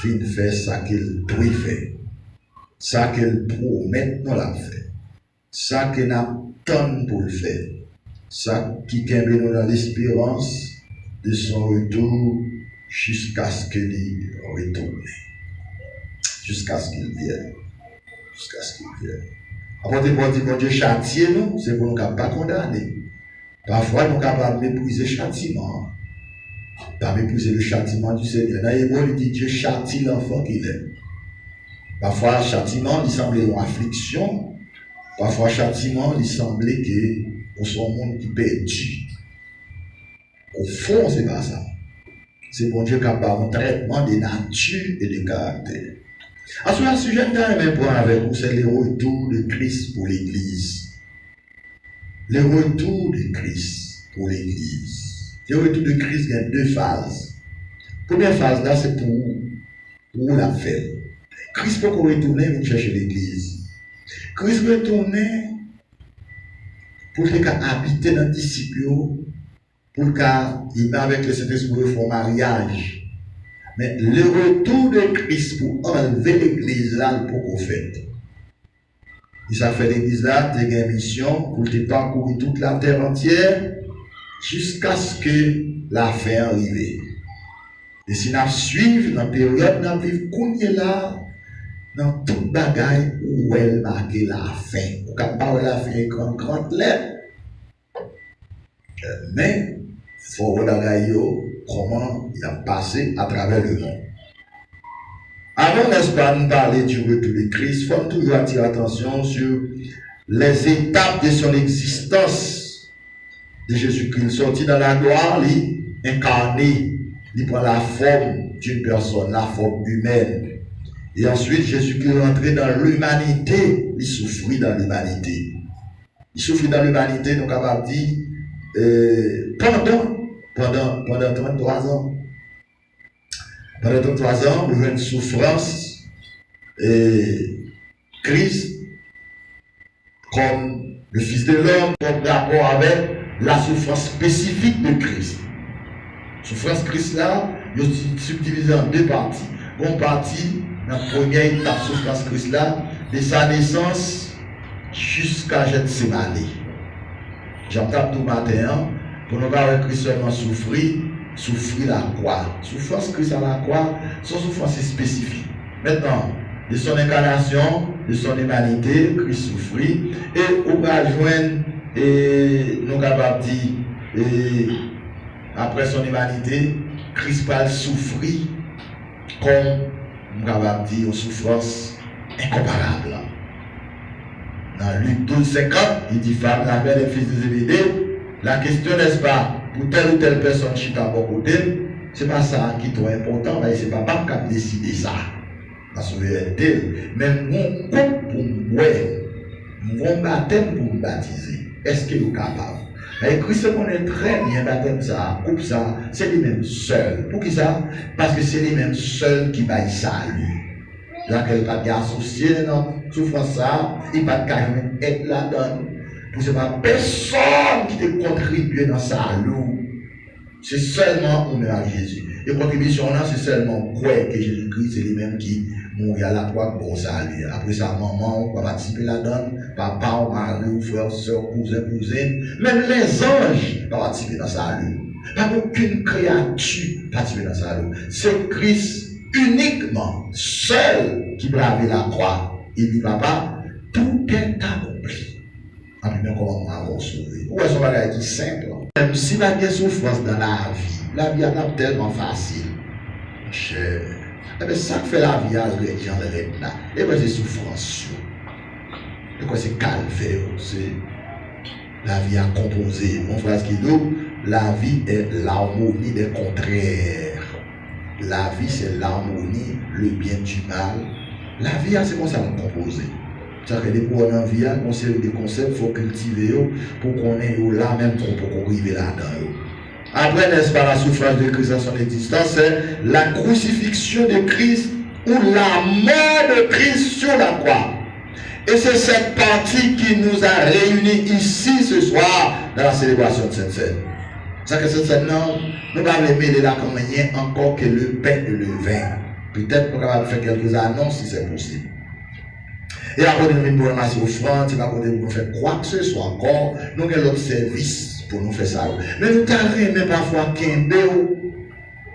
de faire ça qu'il doit faire, ça qu'il promet nous l'a fait, ça qu'il attend pour le faire, ça qui nous dans l'espérance de son retour jusqu'à ce qu'il retourne. Jusqu'à ce qu'il vienne. Jusqu'à ce qu'il vienne. Après, bon Dieu châtier nous, c'est pour nous ne pas condamner. Parfois, nous sommes capables de mépriser le châtiment. Pas mépriser le châtiment du Seigneur. Dans l'hébreu, il dit Dieu châtie l'enfant qu'il aime. Parfois, le châtiment, il semblait une affliction. Parfois, le châtiment, il semblait que on soit un monde qui perdu. Au fond, c'est pas ça. C'est bon Dieu qui a un traitement de nature et de caractère. Ensuite, un sujet que j'ai un point avec vous, c'est le retour de Christ pour l'Église. Le retour de Christ pour l'Église. Le retour de Christ, il y a deux phases. La première phase, là, c'est pour la fête. Christ peut retourner et chercher l'Église. Christ retourner pour qu'il habite dans le disciple, pour qu'il va avec le Saint-Esprit pour mariage. Mais le retour de Christ pour enlever l'Église là, pour qu'on fait. Il s'est fait l'Église là, il y a une mission pour te parcourir toute la terre entière jusqu'à ce que la fin arrive. Et si nous suivons dans la période, nous vivons là, dans toute bagaille où elle marque la fin. On ne peut pas la fin avec une grande lettre. Mais il faut regarder comment il a passé à travers le monde. Avant, n'est-ce pas, nous parler du retour de Christ, il faut toujours attirer l'attention sur les étapes de son existence de Jésus-Christ. Sorti dans la gloire, il incarné, il prend la forme d'une personne, la forme humaine. Et ensuite, Jésus-Christ est entré dans l'humanité, il souffrit dans l'humanité. Il souffrit dans l'humanité, donc on va dire, pendant 33 ans. Pendant 33 ans, il y a une souffrance et Christ, comme le Fils de l'homme, comme rapport avec la souffrance spécifique de Christ. Souffrance Christ là, il est subdivisé en deux parties. Une partie, la première étape souffrance Christ là, de sa naissance jusqu'à Gethsémane. J'entends tout matin, pour nous voir Christ seulement souffrir la croix. Souffrance Christ à la croix, son souffrance est spécifique. Maintenant, de son incarnation, de son humanité, Christ souffrit, et on va joindre, et nous avons dit, et après son humanité, Christ va souffrir comme nous avons dit, une souffrance incomparable. Dans Luc 12:50, il dit femme, la mère des fils de Zébédée. La question n'est-ce pas pour telle ou telle personne qui est à mon côté, c'est pas ça qui est trop important, mais c'est pas papa qui a décidé ça. La souveraineté, même mon couple pour moi, mon baptême pour me baptiser, est-ce qu'il est capable? Et Christ connaît très bien baptême ça, coupe ça, c'est lui-même seul. Pour qui ça? Parce que c'est lui-même seul qui va y salut. Là, qu'elle va bien associer dans souffrance ça, il va même être là-dedans. Pour ce pas personne qui te contribue dans sa loup. C'est seulement honneur à Jésus. Et contribution là, c'est seulement quoi que Jésus-Christ, c'est lui-même qui mourit à la croix pour salut. Après sa maman, on va participer là-dedans, papa, mari, ou frère, soeur, cousin, cousine, même les anges vont participer dans sa loup. Pas aucune créature participer dans sa loup. C'est Christ uniquement, seul, qui brave la croix. Il dit, papa, tout est accompli. En premier commandement avant sauvé. Où est-ce qu'on va dire simple? Même si il y a des souffrances dans la vie est tellement facile. Cher. Eh bien, ça fait la vie à l'ingrédient de l'être. Et bien, c'est souffrance. Et quoi, c'est calvaire. C'est la vie à composer. Mon frère, ce qui dit, la vie est l'harmonie des contraires. La vie, c'est l'harmonie, le bien du mal. La vie, c'est comme ça qu'on compose. C'est-à-dire que les points dans la vie, on sait des concepts, il faut cultiver pour qu'on ait là même pour qu'on arrive là-dedans. Après, n'est-ce pas, la souffrance de Christ dans son existence, c'est la crucifixion de Christ ou la mort de Christ sur la croix. Et c'est cette partie qui nous a réunis ici ce soir dans la célébration de cette scène. C'est-à-dire que cette scène-là, nous allons les mêler là comme rien encore que le pain et le vin. Peut-être qu'on va faire quelques annonces si c'est possible. Et après, nous allons ramasser offrande, nous faire quoi que ce soit encore, nous avons l'autre service pour nous faire ça. Mais nous avons même parfois qu'un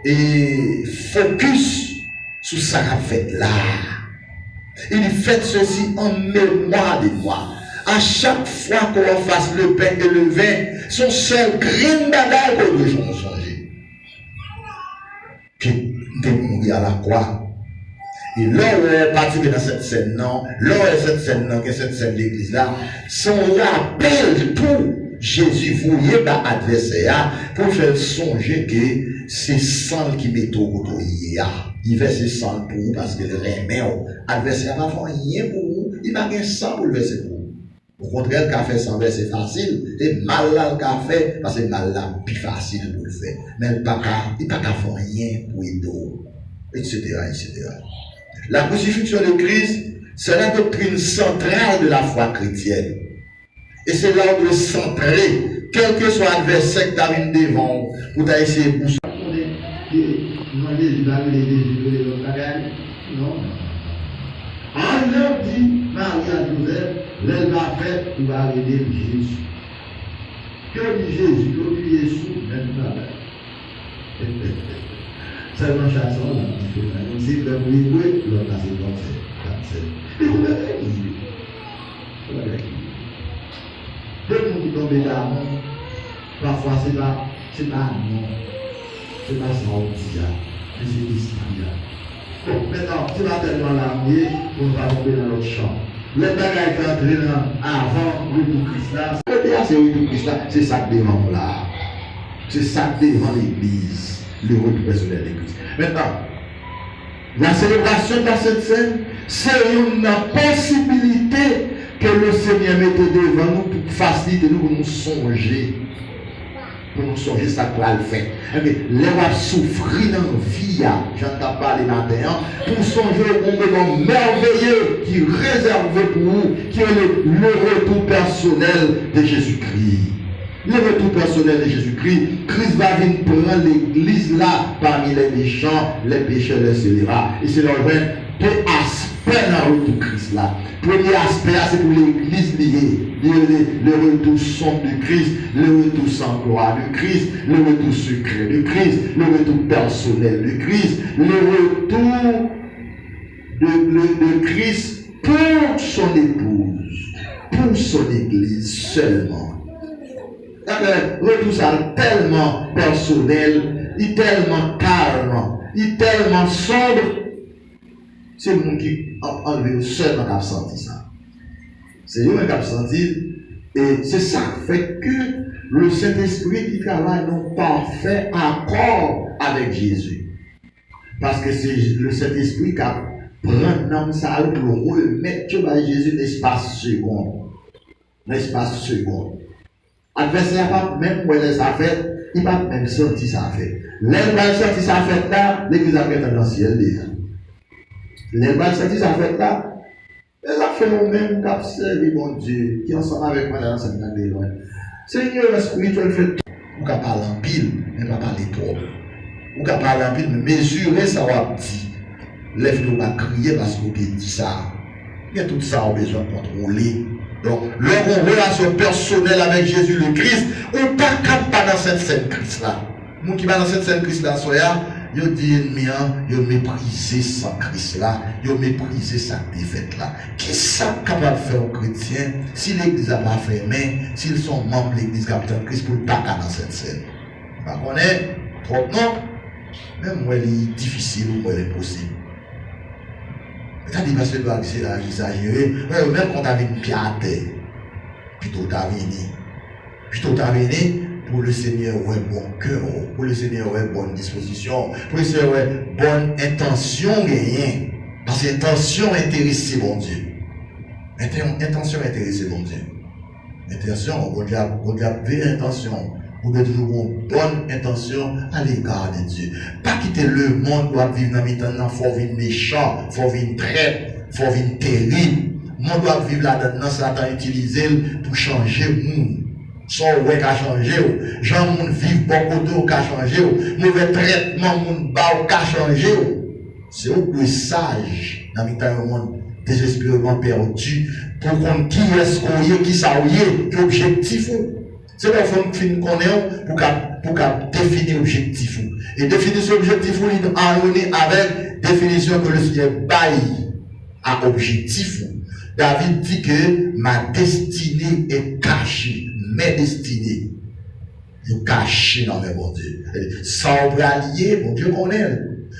et focus sur ça qu'a fait là. Il fait ceci en mémoire de moi. À chaque fois qu'on fasse le pain et le vin, son seul green bagaille qu'on doit changer. Qui est mourir à la croix. Et là où on participe dans cette scène, non, là où cette scène, non, que cette scène de l'église là, son rappel pour Jésus voulait par adversaire pour faire songer que c'est sang qui met au couteau. Il verse sang pour vous parce que le remet adversaire n'a pas rien pour vous, il n'a rien sang pour le verser pour vous. Au contraire, le café sans verser c'est facile, et mal là le café, parce que mal là plus facile pour le faire. Mais il n'a pas faire rien pour aider, etc., etc. La crucifixion de Christ, c'est la doctrine centrale de la foi chrétienne. Et c'est là où on doit centrer, quel que soit l'adversaire que tu as devant, pour essayer de pousser. Non. En leur dit, Marie-Joseph, l'elle va faire pour arriver Jésus. Que dit Jésus, que dit Jésus, même pas. Seulement chanson, on dit que oui, l'autre a ses conseils. Et vous l'avez dit. Deux gens qui tombent là, parfois c'est pas non, c'est pas ça on dit, mais c'est l'histoire. Bon, maintenant, tu vas tellement l'armée, on va tomber dans l'autre champ. Les bagages qui entrent avant le tout Christ là, c'est le tout Christ là, c'est ça que devant là. C'est ça que devant l'église, le retour personnel de l'église. Maintenant, la célébration de la Sainte Seine, c'est une possibilité que le Seigneur mette devant nous pour faciliter nous, pour nous songer. Pour nous songer ça qu'il a fait. Les va souffrir dans la vie, j'entends parler maintenant, pour songer au moment merveilleux qui est réservé pour vous, qui est le retour personnel de Jésus-Christ. Le retour personnel de Jésus-Christ, Christ va venir prendre l'église là, parmi les méchants, les pécheurs, les scélérats. Et c'est leur deux aspects dans le retour Christ là. Premier aspect, c'est pour l'église liée. Le retour sombre de Christ, le retour sans gloire de Christ, le retour secret de Christ, le retour personnel de Christ, le retour de Christ pour son épouse, pour son église seulement. Le retour ça tellement personnel, il est tellement calme, il est tellement sombre. C'est le monde qui a enlevé seulement qui a senti ça. C'est lui qui a senti. Et c'est ça qui fait que le Saint-Esprit qui travaille en parfait accord avec Jésus. Parce que c'est le Saint-Esprit qui a pris l'homme ça pour remettre Jésus l'espace second. L'espace second. L'adversaire n'a pas même où elle a fait, il n'a pas même senti ça fait. L'elle va sentir ça fait là, l'église a fait dans le ciel déjà. Les balles sorties, ça fait là. Les affaires ont même qu'à servir mon Dieu, qui ensemble avec moi dans la Sainte de loin. Seigneur, le spirituel fait tout. Ou qu'à parler en pile, mais pas parler trop. Ou qu'à parler en pile, mais mesurer ça va dit. Lève-nous à crier parce qu'on dit ça. Il y a tout ça, on a besoin de contrôler. Donc, leur relation personnelle avec Jésus le Christ, on ne peut pas dans cette scène Christ là. Nous qui va dans cette scène Christ là, soya. Yo dit ennemi, yo méprisé sans Christ là, yo méprisé sa défaite là. Qui sont capables de faire aux chrétiens si l'église n'a pas fait main, s'ils sont membres de l'église capitaine Christ pour le pas dans cette scène? Par contre, trop non, même moi, il est difficile ou moi, il est possible. C'est-à-dire parce que tu dois exagérer, même quand tu as une pierre à terre, plutôt tu as venu. Pour le Seigneur, ouais, bon cœur, pour le Seigneur, ouais, bonne disposition, pour le Seigneur, ouais, bonne intention, rien. Parce que intention intéressée, bon Dieu. Intention intéressée, bon Dieu. Intention, on regarde vraie intention. Vous avez toujours une bonne intention à l'égard de Dieu. Pas quitter le monde doit vivre dans le temps, il faut vivre méchant, il faut vivre traite, il faut vivre terrible. Le monde doit vivre là-dedans, Satan utilisé pour changer le monde. Son ouais qui a changé, gens moun vivent bon côté qui a changé, mauvais traitement moun ba qui a changé. C'est au plus sage dans le monde désespérément perdu pour qu'on qui est-ce qu'on est, qui ça est, qui objectif. C'est là qu'on fin connaît pour pour définir l'objectif. Et définir cet objectif, il est en harmonie avec la définition que le Seigneur baille à objectif. David dit que ma destinée est cachée. Mes destinées sont cachées dans mes bon Dieu. Sans bralier, mon Dieu connaît.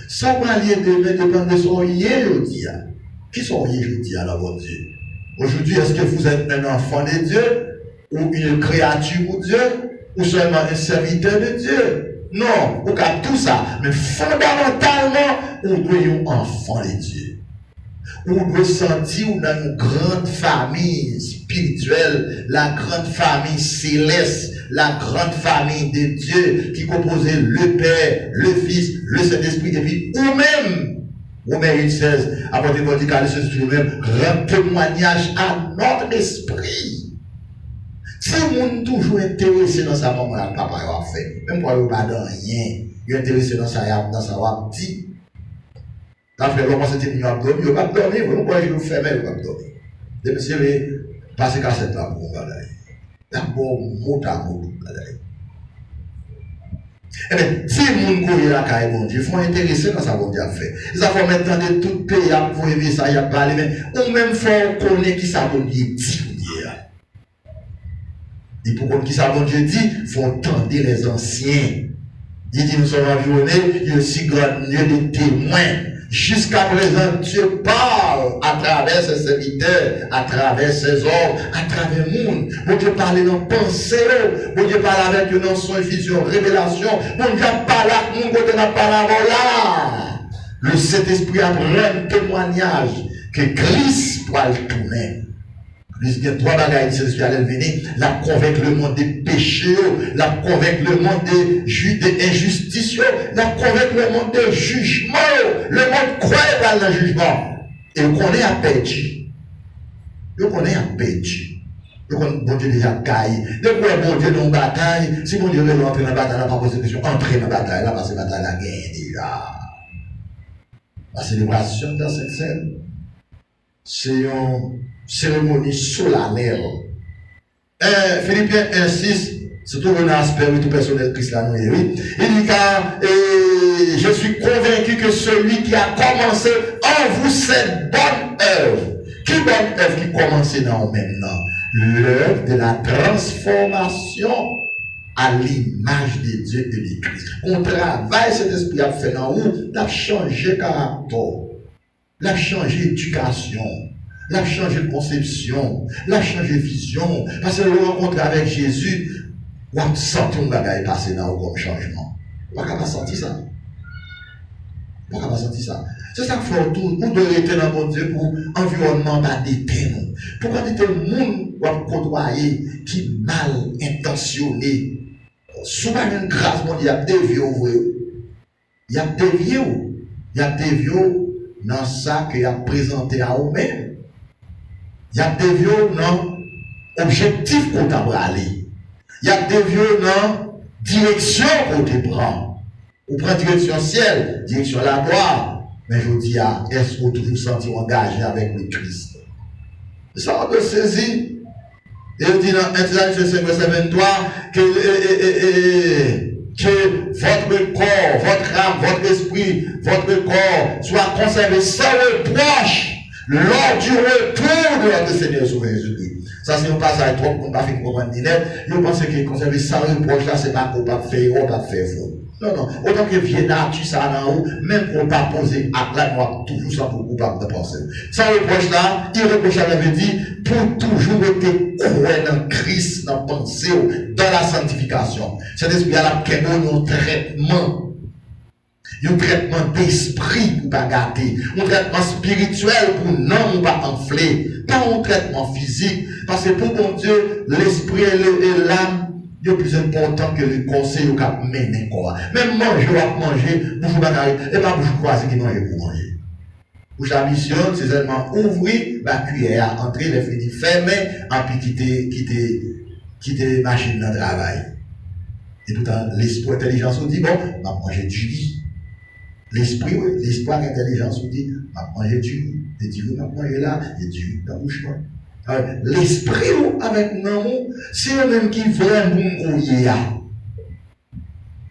Sans bralier dépend de son yé, je dis. Qui sont yé, je dis, alors bon Dieu? Aujourd'hui, est-ce que vous êtes un enfant de Dieu? Ou une créature de Dieu? Ou seulement un serviteur de Dieu? Non, vous avez tout ça. Mais fondamentalement, on doit être un enfant de Dieu. On doit sentir dans une grande famille spirituelle, la grande famille céleste, la grande famille de Dieu qui composait le Père, le Fils, le Saint-Esprit, et puis ou-même, Romains 8,16, apportez votre déclaration sur vous-même, rend témoignage à notre esprit. Si vous êtes toujours intéressé dans sa maman, papa a fait, même pour vous pas dans rien, vous êtes intéressé dans sa dit. Quand fait l'homme s'est mis à dormir, il ne va pas dormir, vous ne vous fermer, il va pas dormir. Des messieurs, passez qu'à cette là pour vous balayer. D'abord, mot à mot, balayer. Eh bien, si les gens qui la caille, bon Dieu, ils sont intéressés dans ça, bon Dieu a fait. Ils ont maintenant de tout pays, pour aimer ça, il y a parlé, mais ou même faut connaître qui ça, bon Dieu dit. Et pour qu'on qui ça, bon Dieu dit, il faut entendre les anciens. Il dit, nous sommes environnés, il y a aussi grand lieu de témoins. Jusqu'à présent, Dieu parle à travers ses serviteurs, à travers ses hommes, à travers le monde. Bon Dieu parle dans pensée, bon Dieu parle avec une son vision, révélation. Bon Dieu parle avec mon côté dans parole là. Le Saint-Esprit a un témoignage que Christ pourra le tourner. Il y a trois bagailles qui allaient venir, la convaincre le monde des péchés, la convaincre le monde des injustices, la convaincre le monde des jugements. Le monde croit dans le jugement. Et on connaît à perdu. On connaît à perdu. On connaît bon Dieu déjà caillé. Depuis bon Dieu dans une bataille, si bon Dieu veut entrer dans la bataille, il n'a pas posé de question, entrer dans la bataille, là, parce que la bataille a gagné déjà. La célébration dans cette scène, c'est une cérémonie solennelle. Philippiens 1,6, c'est tout un aspect tout personnel Christ là, oui. Il dit car je suis convaincu que celui qui a commencé en vous cette bonne œuvre, qui bonne œuvre qui commence dans vous maintenant, l'œuvre de la transformation à l'image de Dieu et de Christ. On travaille cet esprit à faire dans vous, l'a changé caractère, l'a changé éducation. L'a changé de conception, l'a changé de vision. Parce que le rencontre avec Jésus, on sent un bagage passer dans le changement. On ne peut pas sentir ça. On ne peut pas sentir ça. C'est ça qu'il faut tout. Nous devons être dans mon Dieu pour l'environnement pas d'éteindre. Pour quand il y a des gens qui côtoyer, qui mal intentionnés, souvent une grâce, il y a des vieux. Il y a des vieux. Il y a des vieux dans ça qu'il a présenté à eux-mêmes. Il y a des vieux non objectif qu'on t'a bralé. Il y a des vieux non direction qu'on te prend. On prend direction ciel, direction la gloire. Mais je dis, est-ce qu'on toujours senti engagé avec le Christ? Ça, on peut saisir. Et il dit dans 1 Thessaloniciens 5, verset 23 que votre corps, votre âme, votre esprit, votre corps soit conservé sans reproche lors du retour de notre Seigneur Sauveur Jésus-Christ. Ça, c'est un passage trop qu'on n'a pas fait comprendre net. Je pense que conserver sans reproche là, c'est pas qu'on va faire, on va faire faux. Non, non. Autant que vieille nature, ça en haut, même pour ne pas poser à la noix, toujours ça pour coupable de penser. Sans reproche là, irréprochable avait dit, pour toujours être croyant dans Christ, dans la pensée, dans la sanctification. Cet esprit a la un traitement. Un traitement d'esprit pour ne pas gâter. Un traitement spirituel pour non pas enfler. Pas un traitement physique. Parce que pour mon Dieu, l'esprit et l'âme, il est plus important que le conseil au cap mener quoi. Même manger ou manger, bouche bagaille, et pas bouche croisée qui mange pour manger. Bouche la mission, c'est seulement ouvrir la cuillère, entrer les fenêtres fermées, et puis quitter machine dans le travail. Et pourtant, l'esprit intelligence dit, bon, on va manger du riz. L'esprit, l'espoir intelligence dit, on va manger du riz. Et du riz, on va manger là, et du riz dans la bouche. L'esprit avec nous, c'est eux-mêmes qui veulent nous couiller.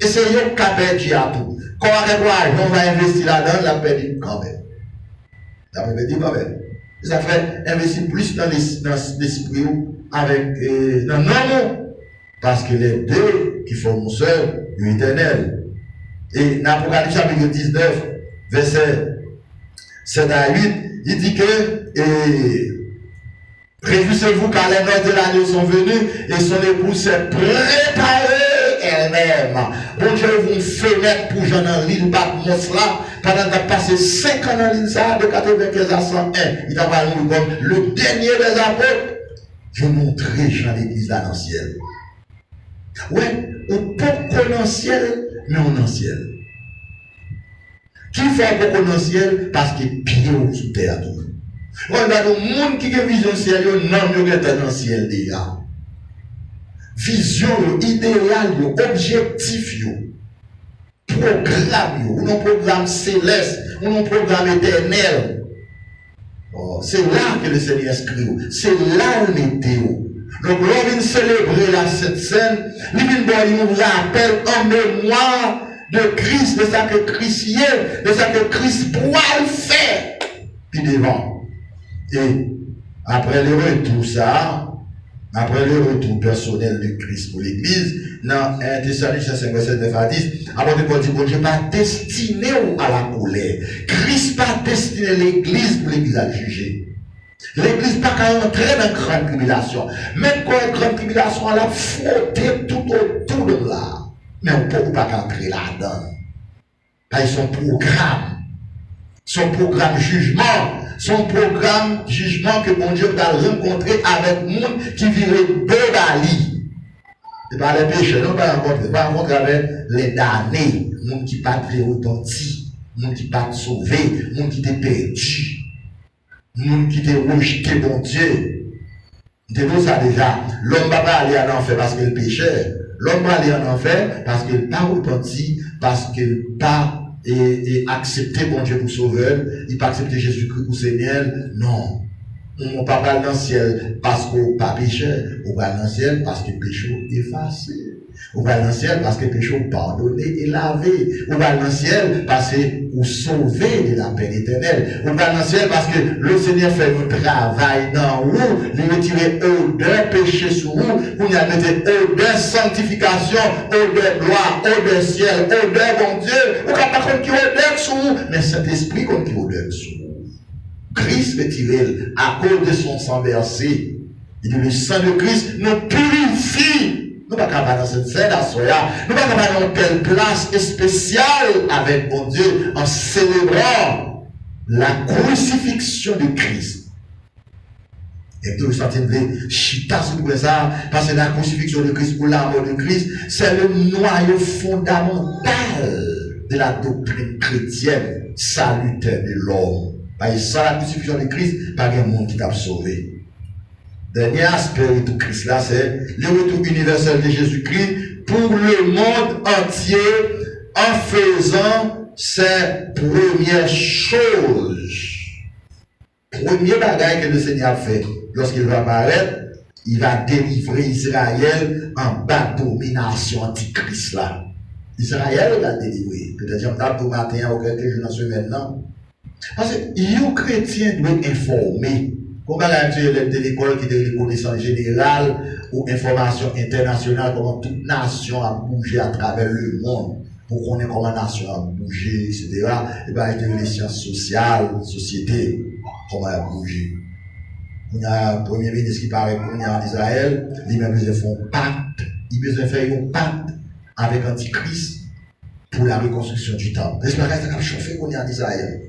Et c'est eux qui a perdu à tout. Quand on va investir là-dedans, la perdu quand même. La perdu quand même. Ça fait investir plus dans l'esprit avec dans l'amour. Parce que les deux qui forment seul, l'éternel. Et dans l'Apocalypse chapitre 19, verset 7 à 8, il dit que réjouissez-vous car les noces de l'agneau sont venues et son épouse s'est préparée elle-même. Bon Dieu, vous fenêtre pour Jean en l'île Patmos là, pendant qu'il a passé 5 ans dans l'île ça, de 95 à 101. Il a parlé comme le dernier des apôtres. Je montrerai Jean l'église là dans le ciel. Ouais, on peut qu'on dans le ciel, mais on est dans le ciel. Qui fait qu'on dans le ciel? Parce qu'il pied sous terre. On a des gens qui ont vision ciel, non, ils sont dans le ciel déjà. Vision, idéal, objectif, programme, ou non programme céleste, ou non programme éternel. Oh, c'est là que le Seigneur inscrit. C'est là où on était. Donc, l'on vient célébrer cette scène, on vous appelle en mémoire de Christ, de ça que Christ y est, de ça que Christ pourra le faire. Puis devant. Et après le retour, après le retour personnel de Christ pour l'Église, dans 1 Thessaloniciens 5, verset 9 à 10, après de dire, bon Dieu pas destiné à la colère. Christ pas destiné l'Église pour l'Église à juger. L'Église pas qu'à entrer dans la grande tribulation. Même quand la grande tribulation, elle a frotté tout autour de là. Mais on ne peut pas entrer là-dedans. Parce son programme jugement, son programme jugement que bon Dieu va rencontrer avec le monde qui vivait de Bali. Ce n'est pas les pécheurs, non, pas rencontrer avec les damnés, le monde qui pas très retenti, le monde qui pas sauvé, le monde qui était perdu. Nous qui te rejeté, bon Dieu. Nous ça déjà. L'homme va pas aller en enfer parce qu'il péchait. L'homme va aller en enfer parce qu'il n'a pas repenti, parce qu'il n'a pas accepté bon Dieu pour sauveur, il n'a pas accepté Jésus-Christ pour Seigneur. Non. On ne va pas aller dans le ciel parce qu'on n'a pas péché. On va aller dans le ciel parce que le péché est effacé. On va aller dans le ciel parce que le péché est pardonné et lavé. On va aller dans le ciel parce que vous sauvez de la peine éternelle. On va aller dans le ciel parce que le Seigneur fait un travail dans vous. Il retire odeur péché sur vous. Vous y mettez odeur sanctification, odeur gloire, odeur ciel, odeur bon Dieu. Vous n'avez pas compte qui odeur sur vous, mais cet esprit compte qui odeur sur vous. Christ retiré à cause de son sang versé. Il dit le sang de Christ nous purifie. Nous ne pouvons pas dans cette scène à Soya. Nous ne pouvons pas dans telle place spéciale avec mon Dieu en célébrant la crucifixion de Christ. Et puis vous sentez chita sur ça, parce que la crucifixion de Christ ou la mort de Christ, c'est le noyau fondamental de la doctrine chrétienne salutaire de l'homme. Parce que sans la crucifixion de Christ, pas de monde qui t'a sauvé. Dernier aspect de Christ là, c'est le retour universel de Jésus-Christ pour le monde entier en faisant ses premières choses. Premier bagage que le Seigneur a fait lorsqu'il va apparaître, il va délivrer Israël en bas domination antichrist là. Israël va délivrer. Peut-être que au matin ou quelques jours dans ce maintenant. Parce que les chrétiens doivent informer. Comment l'école qui est connaissance générale ou information internationale, comment toute nation a bougé à travers le monde, pour qu'on ait comment la nation a bougé, etc. Et bien, les sciences sociales, société, comment elle a bougé. Il y a un premier ministre qui paraît qu'on est en Israël, il a besoin de faire un pacte, il a besoin de faire un pacte avec Antichrist pour la reconstruction du temple. J'espère que ça a chauffé qu'on est en Israël.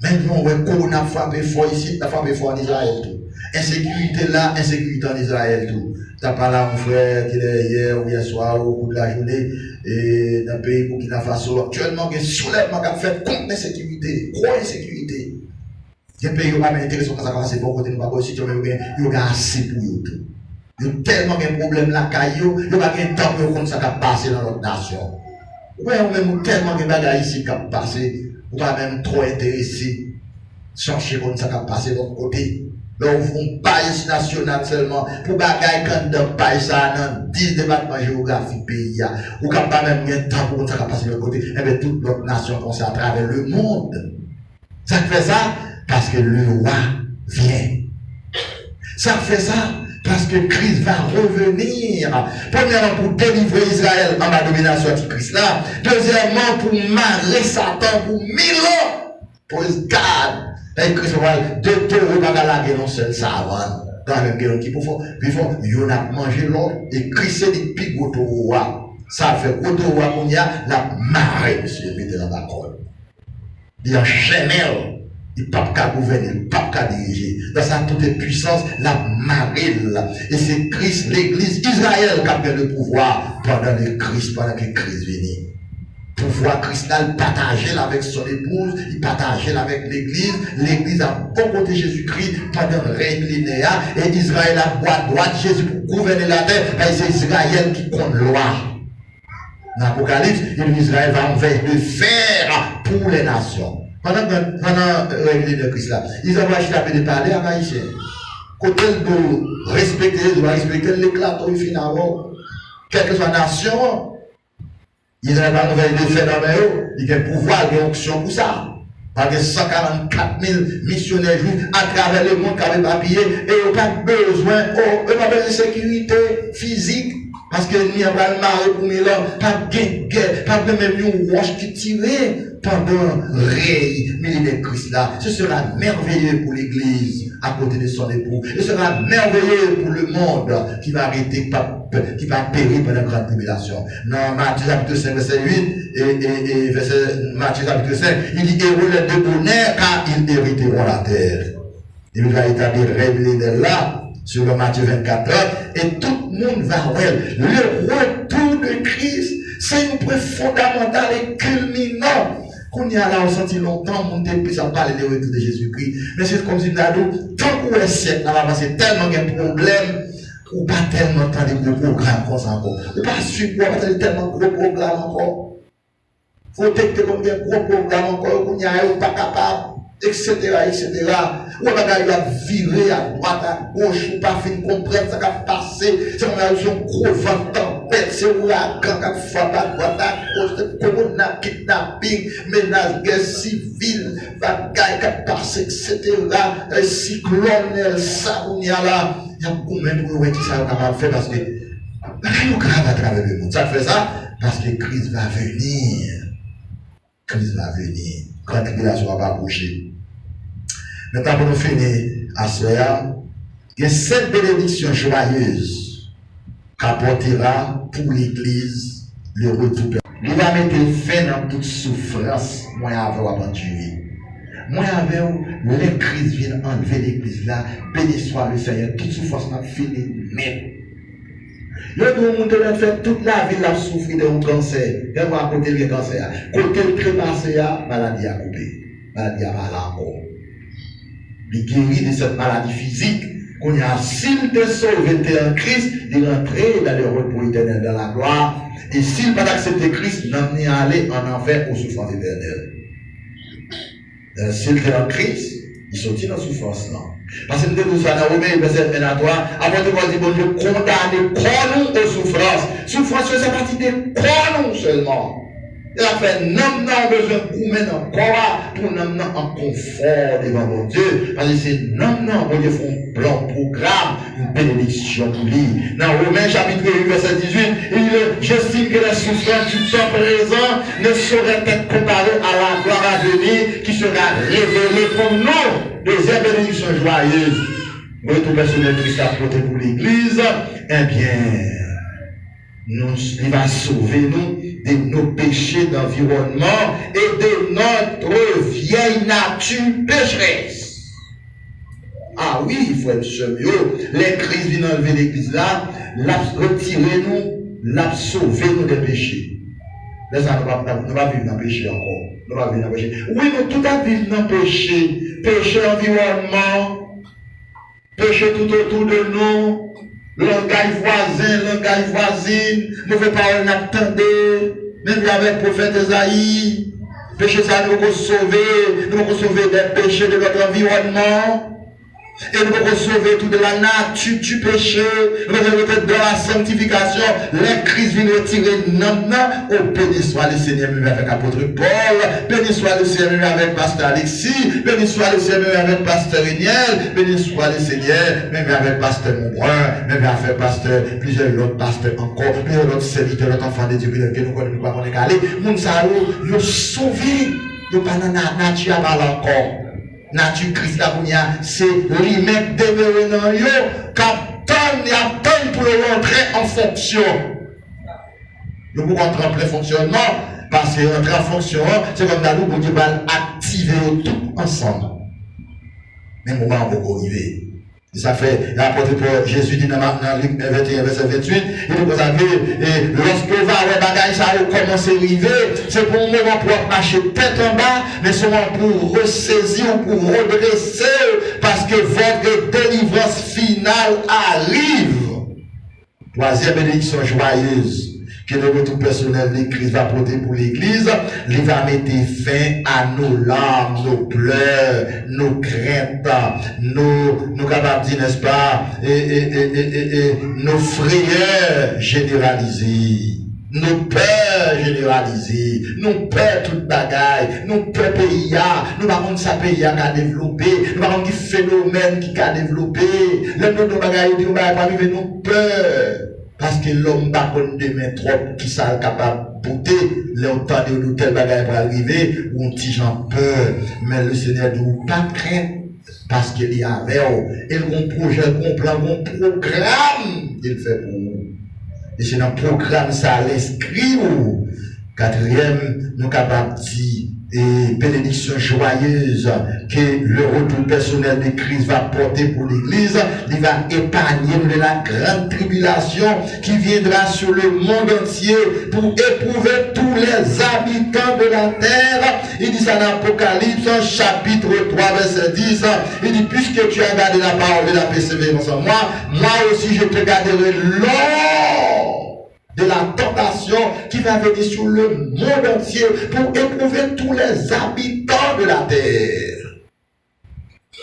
Maintenant, on a frappé fort ici, on a frappé fort en Israël tout. Insécurité là, insécurité en Israël tout. Tu as parlé à mon frère qui est hier ou hier soir ou au cours de la journée et dans le pays Burkina Faso. Actuellement, il y a un soulèvement qui a fait contre l'insécurité, quoi insécurité. Il y a un pays qui n'a pas intéressant quand ça commence à bon côté, nous pas aussi, il y a assez pour eux tout. Il y a tellement de problèmes là, il n'y a pas de temps pour qu'on ça qui a passé dans notre nation. Oui, on a même tellement de bagages ici qui a passé. On va même trop intéressé, chercher comme ça qui a passé de l'autre côté. Là, on fait un país national seulement pour bagaille quand dans país ça dans 10 départements géographiques pays. Ou quand pas même un temps pour ça passer de l'autre côté, et bien toute l'autre nation comme ça à travers le monde. Ça fait ça parce que le roi vient. Ça fait ça parce que Christ va revenir. Premièrement, pour délivrer Israël en la domination de Christ là. Deuxièmement, pour marrer Satan pour 1000 ans. Pour garder. Et Christ va de taureaux dans la guerre, non seul savane. Dans la même guerre qui pour faire, il a mangé l'autre. Et Christ est des pigots roi. Ça fait gros roi qu'on y a la marée, monsieur, mettez dans la corde. Il enchaîne. Il ne peut pas gouverner, il ne peut pas diriger. Dans sa toute puissance, la marée. Et c'est Christ, l'église, Israël qui a pris le pouvoir pendant que Christ venait. Pouvoir Christal partager avec son épouse, il partageait avec l'église a comporté Jésus-Christ pendant le règne linéaire, et Israël a boit droite Jésus pour gouverner la terre, et c'est Israël qui compte loi. Dans l'Apocalypse, Israël va envers le faire pour les nations. Pendant le règne de Christ là, ils ont acheté de parler à Haïtien. Côté de respecter l'éclatement final, quelle que soit la nation, Israël va nous faire dans le il y a un pouvoir, il y a une option pour ça. Parce que 144 000 missionnaires juifs à travers le monde qui avaient papier et ils n'ont pas besoin, de sécurité physique. Parce que l'ennemi a pas le maré pour 1000 ans, pas de guerre, pas de même une roche qui tirait pendant le règne de Christ là. Ce sera merveilleux pour l'église à côté de son époux. Ce sera merveilleux pour le monde qui va arrêter, qui va périr pendant la grande tribulation. Dans Matthieu chapitre 5, verset 8 et verset Matthieu chapitre 5, il dit héros de bonheur car ils hériteront la terre. Il va établir règne de là sur le Matthieu 24 et tout le monde va voir le retour de Christ. C'est un point fondamental et culminant. Qu'on y a là, on sentit longtemps, on était plus à parler du retour de Jésus-Christ. Mais c'est comme si nous avons tant qu'on est siècle, c'est tellement de problèmes, ou pas tellement tant de gros programmes comme ça encore. Ou pas suivre, ou pas tellement de gros programmes encore. Faut détecter comme des gros programmes encore, qu'on y a, ou pas capable. Etc. Ou on va virer à droite, à gauche, ou pas fin comprendre ce qui a passé. C'est un gros vent tempête, c'est un ouragan qui a frappé à droite, à gauche, c'est corona, kidnapping, menace, guerre civile, bagaille qui a passé, etc. Un cyclone, ça, on y a là. Il y a beaucoup même pour qui ça va faire parce que il y a grave à travers le monde. Ça fait ça parce que Christ va venir. Christ va venir. Quand la tribulation va pas bouger. Maintenant, pour nous finir à cela, il y a 7 bénédictions joyeuses qu'apportera pour l'Église le retour. Il va mettre fin dans toute souffrance, moi avec aventurer. Moi avec les Christ viennent enlever l'Église là, béni soit le Seigneur, toute souffrance n'a fini même. Il y a des gens qui fait toute la vie la souffrir d'un cancer. Il y a à côté du cancer. Côté le trépassé, maladie a coupé. Maladie a mal encore. Il guérit de cette maladie physique. Qu'on y a, s'il te sauve en Christ, il rentre dans le repos éternel dans la gloire. Et s'il n'a pas accepté Christ, il n'est aller en enfer aux souffrances éternelles. S'il est en Christ, il sortit dans la souffrance là. Parce que nous devons ça dans Romains, verset 1 à 3. Après de voir dire, bon Dieu, condamner, croyons aux souffrances. Souffrance, c'est partie des croyons seulement. Il a fait, non, besoin de couper dans le corps pour non, en confort devant mon Dieu. Parce que c'est non, bon Dieu, font un plan, programme, une bénédiction pour lui. Dans Romains, chapitre 8, verset 18, il dit, j'estime que la souffrance du temps présent ne saurait être comparée à la gloire à venir qui sera révélée pour nous. Deuxième bénédiction joyeuse. Retour personnel Christ a porté pour l'Église. Eh bien, il va sauver nous de nos péchés d'environnement et de notre vieille nature pécheresse. Ah oui, frère Chemio, les Christ viennent enlever l'Église là, l'a retirer nous, l'a sauver nous des péchés. Là, ça ne va pas vivre dans le péché encore. Nous va vivre dans le péché. Oui, nous tout à vivre dans le péché. Péché environnement, péché tout autour de nous, langage voisin, langage voisine, mauvais paroles n'attendez, même avec le prophète Esaïe, péché ça nous va sauver des péchés de notre environnement. Et nous recevons tout de la nature du péché, nous remettons dans la sanctification, les crises viennent retirer maintenant. Oh, béni soit le Seigneur, même avec l'apôtre Paul, béni soit le Seigneur, même avec Pasteur Alexis, béni soit le Seigneur, même avec Pasteur Reniel, béni soit le Seigneur, même avec Pasteur Montbrun, même avec Pasteur, plusieurs autres pasteurs encore, plusieurs autres serviteurs, d'autres enfants de Dieu, que nous connaissons pas, qu'on est calé, moun sa ou, nous sauver, nous pas dans la nature à mal encore. Nature Christ là, c'est lui-même demeurer dans yo, il attend pour rentrer en fonction. Nous pouvons rentrer en plein fonctionnement, parce que rentrer en fonction, c'est comme dans nous, pour Dieu va activer tout ensemble. Mais le moment où vous arrivez. Ça fait, l'apôtre Jésus dit dans Luc 21, verset 28, il dit, vous savez, lorsque vous avez bagaille, ça va commencer à arriver, c'est pour un moment pour marcher tête en bas, mais seulement pour ressaisir ou pour redresser, parce que votre délivrance finale arrive. Troisième bénédiction joyeuse que le retour personnel de Christ va porter pour l'Église, il va mettre fin à nos larmes, nos pleurs, nos craintes, nos capables de dire, n'est-ce pas, nos frayeurs généralisées, nos peurs généralisées, nos peurs toute bagaille, nos peurs pays, nous avons ça pays qui a développé, nous avons des phénomènes qui a développé, les nos bagailles, nous avons pas nos peurs. Parce que l'homme n'a pas de main trop qui sont capables de porter, l'entendre de tel bagage pour arriver, ou un petit gens peur. Mais le Seigneur dit, pas craindre, parce qu'il y a avec vous. Et le projet, le plan, le programme, il fait pour vous. Et c'est dans le programme, ça l'inscrit. Quatrième, nous sommes capables de dire, et bénédiction joyeuse que le retour personnel de Christ va porter pour l'Église, il va épargner de la grande tribulation qui viendra sur le monde entier pour éprouver tous les habitants de la terre. Il dit ça dans l'Apocalypse, chapitre 3, verset 10. Il dit, puisque tu as gardé la parole de la persévérance en moi, moi aussi je te garderai lors de la tentation qui va venir sur le monde entier pour éprouver tous les habitants de la terre.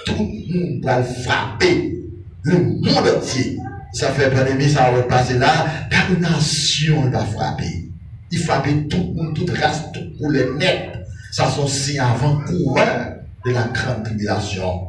Tout le monde va frapper le monde entier. Ça fait pandémie, ça va passer là, la nation va frapper. Il frappe tout le monde, toute race, tout pour les nets. Ça sont si avant-coureurs de la grande tribulation.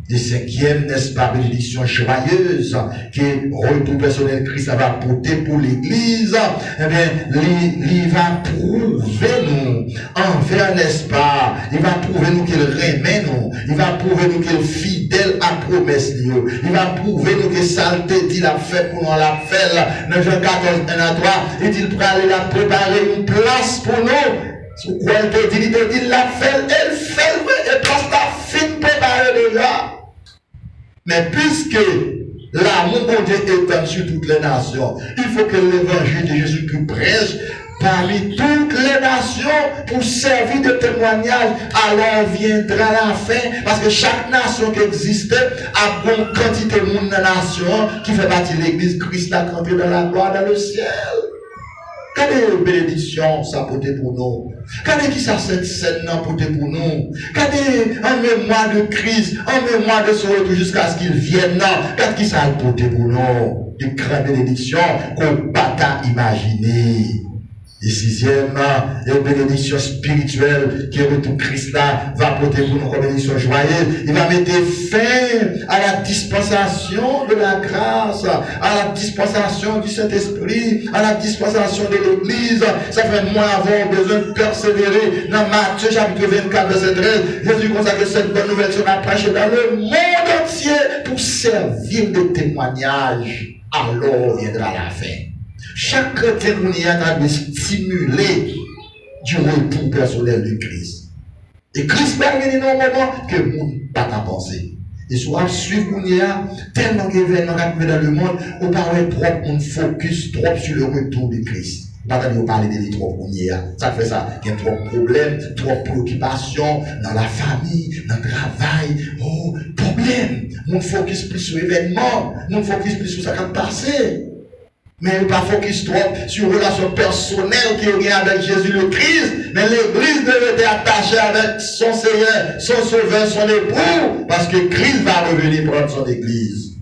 Le cinquième, n'est-ce pas, bénédiction joyeuse que retour personnel Christ va porter pour l'Église, eh bien, il va prouver nous envers, n'est-ce pas, il va prouver nous qu'il remet nous, il va prouver nous qu'il est fidèle à promesse, il va prouver nous que saleté dit la fait pour nous la fait. Dans Jean 14, 1 à 3, il dit pour aller la préparer une place pour nous. Sous quoi il te dit la fait, elle fait, et place la fin préparée déjà. Mais puisque l'amour de Dieu étend sur toutes les nations, il faut que l'évangile de Jésus-Christ prêche parmi toutes les nations pour servir de témoignage. Alors viendra la fin, parce que chaque nation qui existe a bonne quantité de monde dans la nation qui fait partie de l'église. Christ a campé dans la gloire, dans le ciel. Quelle bénédiction ça porte pour nous? Quelle qui ça cette scène porte pour nous? Quelle en mémoire de Christ, en mémoire de son retour jusqu'à ce qu'il vienne? Quelle qui ça porte pour nous? De grandes bénédictions qu'on ne peut pas imaginer. Et sixième, une bénédiction spirituelle qui est retour Christ là va porter pour nous comme bénédiction joyeuse. Il va mettre fin à la dispensation de la grâce, à la dispensation du Saint-Esprit, à la dispensation de l'Église. Ça fait moins avoir besoin de persévérer. Dans Matthieu chapitre 24, verset 13, Jésus consacre cette bonne nouvelle sera prêchée dans le monde entier pour servir de témoignage. Alors viendra la fin. Chaque chrétien a stimulé du retour personnel de Christ. Et Christ va venir dans un moment que le monde n'a pas pensé. Et soit suivre tellement d'événements qui dans le monde, on parle trop, on focus trop sur le retour de Christ. Pas qu'on parle de lui trop qu'on y a. Ça fait ça. Il y a trop de problèmes, trop de préoccupations dans la famille, dans le travail. Oh, problème. On focus plus sur l'événement. On focus plus sur ce qui a passé. Mais il ne pas focus trop sur une relation personnelle qu'il y a avec Jésus le Christ. Mais l'église devait être attachée avec son Seigneur, son Sauveur, son époux. Parce que Christ va revenir prendre son église.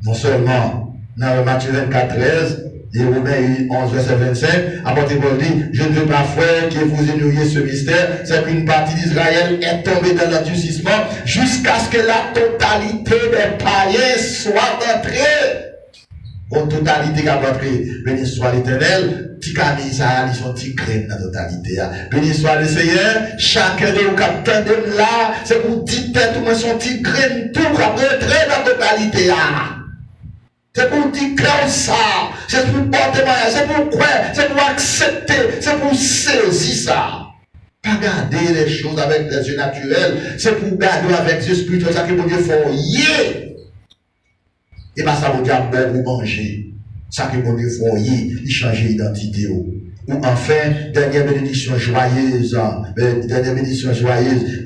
Non seulement dans Matthieu 24, 13, et Romains 11, verset 25, apôtre Paul dit, je ne veux pas, frère, que vous ignoriez ce mystère, c'est qu'une partie d'Israël est tombée dans l'endurcissement jusqu'à ce que la totalité des païens soit entrée. En totalité qui a entré, béni soit l'Éternel, petit Camille, ça a son petit grain dans la totalité. Béni soit le Seigneur, chacun de vous capitaine de là, c'est pour dire tête ou son petit grain tout pour rentrer dans la totalité. C'est pour dire comme ça, c'est pour porter moyen, c'est pour croire, c'est pour accepter, c'est pour saisir ça. Pas garder les choses avec les yeux naturels, c'est pour garder avec les yeux spirituels, ça que mon Dieu faut y. Et pas ça vous dire vous manger. Ça que mon Dieu faut y, il change d'identité. Ou enfin, dernière bénédiction joyeuse,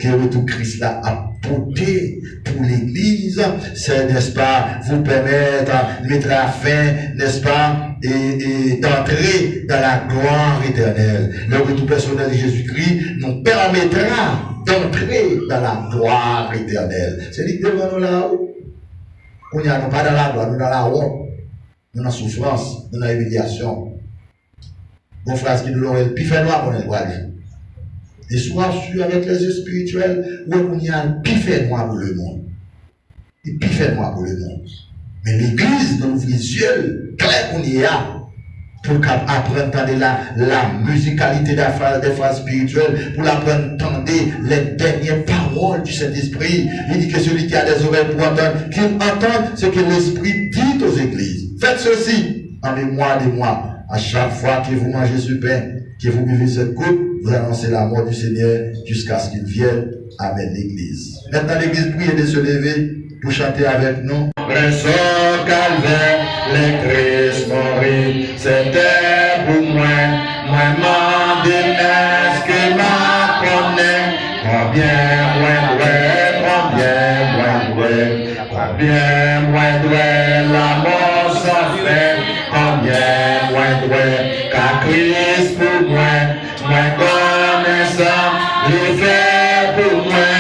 que le tout Christ là a porté pour l'église, c'est, n'est-ce pas, vous permettre, mettre à fin, n'est-ce pas, et d'entrer dans la gloire éternelle. Le retour personnel de Jésus-Christ nous permettra d'entrer dans la gloire éternelle. C'est dit devant nous là-haut. On n'est pas dans la gloire, nous dans la honte, nous dans la souffrance, nous dans l'humiliation. Mon frère, ce qui nous l'aurait le plus fait noir pour nous voir. Et sois sûr avec les yeux spirituels, où on y a le plus fait noir pour le monde. Le plus fait noir pour le monde. Mais l'église, nous ouvre les yeux clairs qu'on y a, pour apprendre la musicalité des phrases spirituelles, pour apprendre les dernières paroles du Saint-Esprit. Il dit que celui qui a des oreilles pour entendre, qu'il entende ce que l'Esprit dit aux églises. Faites ceci en mémoire de moi. À chaque fois que vous mangez ce pain, que vous buvez cette coupe, vous annoncez la mort du Seigneur jusqu'à ce qu'il vienne. Amen, l'église. Maintenant, l'église prie de se lever pour chanter avec nous. Prince au calvaire, les Christ mourit, c'était pour moi. Moi, m'en est-ce que m'a connaît? Combien moins doué, la mort s'en fait. Combien moins doué, car Christ pour moi. Moi connaissant, il fait pour moi.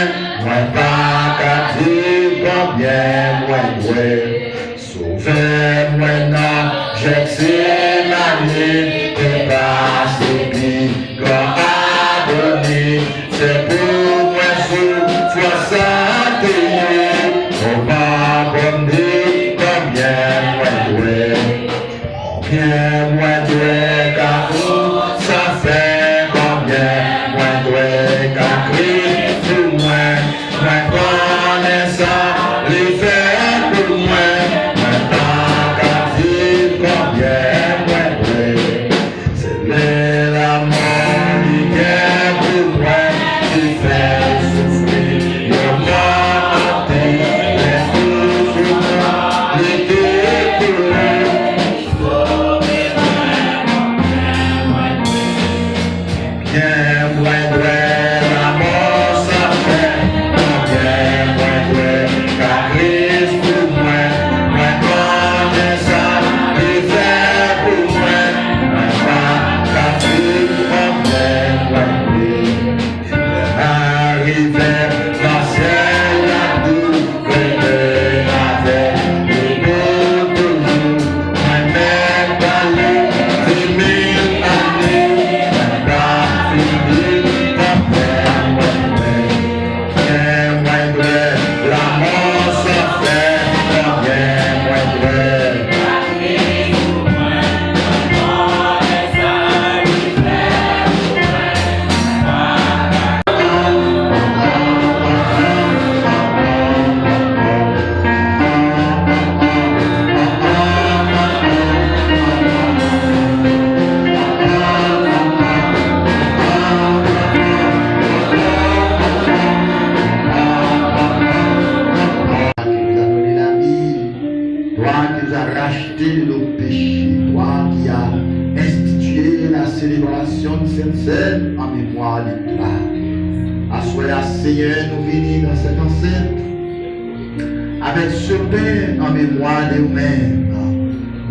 Moi pas qu'à dire combien moins doué. Sauvez-moi non, j'excite ma vie, et pas subi, grand abonné. C'est pour moi souffre sans payer. Au pas bon dit combien moins doué. Combien moins doué, car où ça fait combien moins doué, car Christ pour moi. Moi connaissant, il fait pour moi.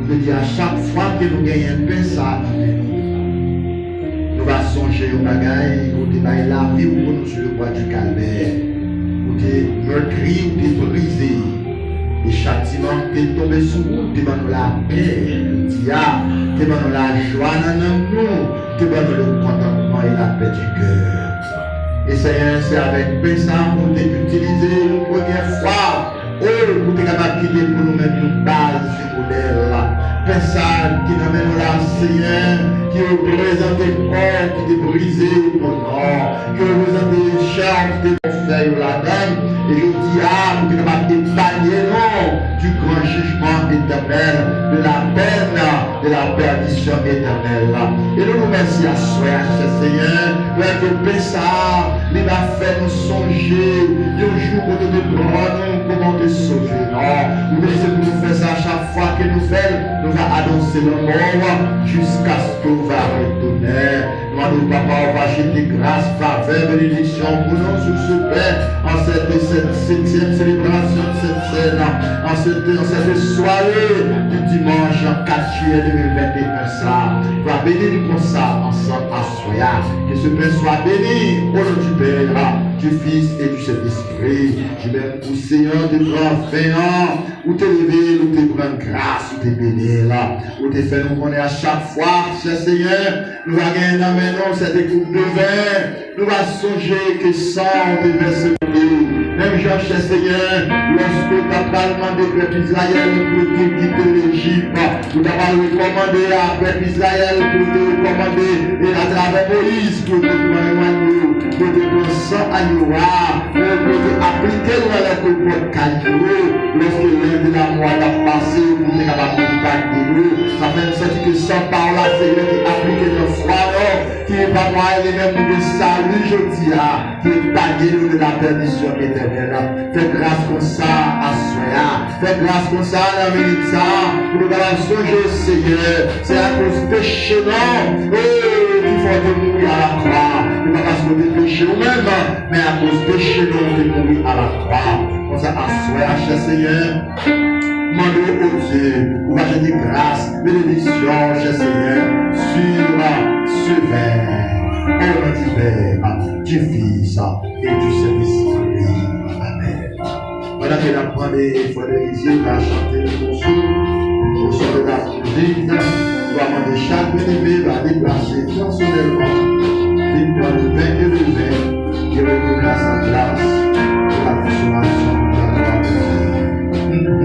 Nous te dire à chaque fois que nous gagnons un pain, ça, nous allons songer au bagaille, nous te bailler la vie pour nous sur le bois du calvaire. Nous te meurtri, nous te brisé. Et châtiment t'es tombé sur nous, t'es dans la paix, t'es dans la joie dans nous, t'es dans le contentement et la paix du cœur. Et c'est avec paix ça pour t'utiliser une première fois. Oh, pour t'es capable de quitter pour nous-mêmes une base du modèle. Personne qui nous mène là, Seigneur, qui représente le corps qui est brisé pour nous, qui représente les charges qui est fait la dame. Et je dis, vous êtes capable d'épargner du grand jugement éternel, de la peine, de la perdition éternelle. Et nous nous remercions à soi, Seigneur, pour que Pessah, il va faire nous songer, le jour où nous te prenons, comment te sauver. Nous devons faire ça à chaque fois que nous faisons, nous allons annoncer le mort jusqu'à ce que nous va retourner. Nous, Papa, on va jeter grâce, faveur, bénédiction pour nous sur ce Père, en cette septième célébration de cette scène, en cette soirée du dimanche 4 juillet 2021. Ça va bénir nous comme ça, ensemble à Soya. Que ce Père soit béni au nom du Père, du Fils et du Saint-Esprit. Je vais vous, Seigneur, te prendre fin, ou te lever, ou te prendre grâce, ou te bénir là, ou te faire nous connaître à chaque fois, cher Seigneur, nous allons gagner dans maintenant cette coupe de vin, nous allons songer que sans te verser même Jean, cher Seigneur, lorsque tu as parlé de peuple Israël pour te quitter l'Égypte, tu as recommandé à peuple Israël pour te recommander et à travers Moïse pour te demander pour te prendre sang à Yoa, pour te appliquer dans la côte Caillou, lorsque l'un de la moelle a passé, pour te capable de battre l'eau, ça fait sentir que sans parole, Seigneur, qui applique le froid, qui est pas moi, et même pour le salut, je dis, qui est tagué de la perdition éternelle. Fais grâce comme ça à Soya. Fais grâce comme ça à la minute ça. Pour nous avoir songer, Seigneur. C'est à cause de péché, non? Qu'il faut te mourir à la croix. Ce n'est pas parce que tu péché nous-mêmes, mais à cause de péché, nous te mourir à la croix. Comme ça à Soya, cher Seigneur. Demandez au Dieu, pour va jeter grâce, bénédiction, cher Seigneur, sur ce verre. Au nom du Père, du Fils et du Saint-Esprit. Amen. Voilà que la première fois de l'Église va chanter le morceau. Au son de la musique, on va demander chaque bien-aimé va déplacer personnellement les points de vin et le vin qui retournent à sa place pour la consommation de la gloire de Dieu.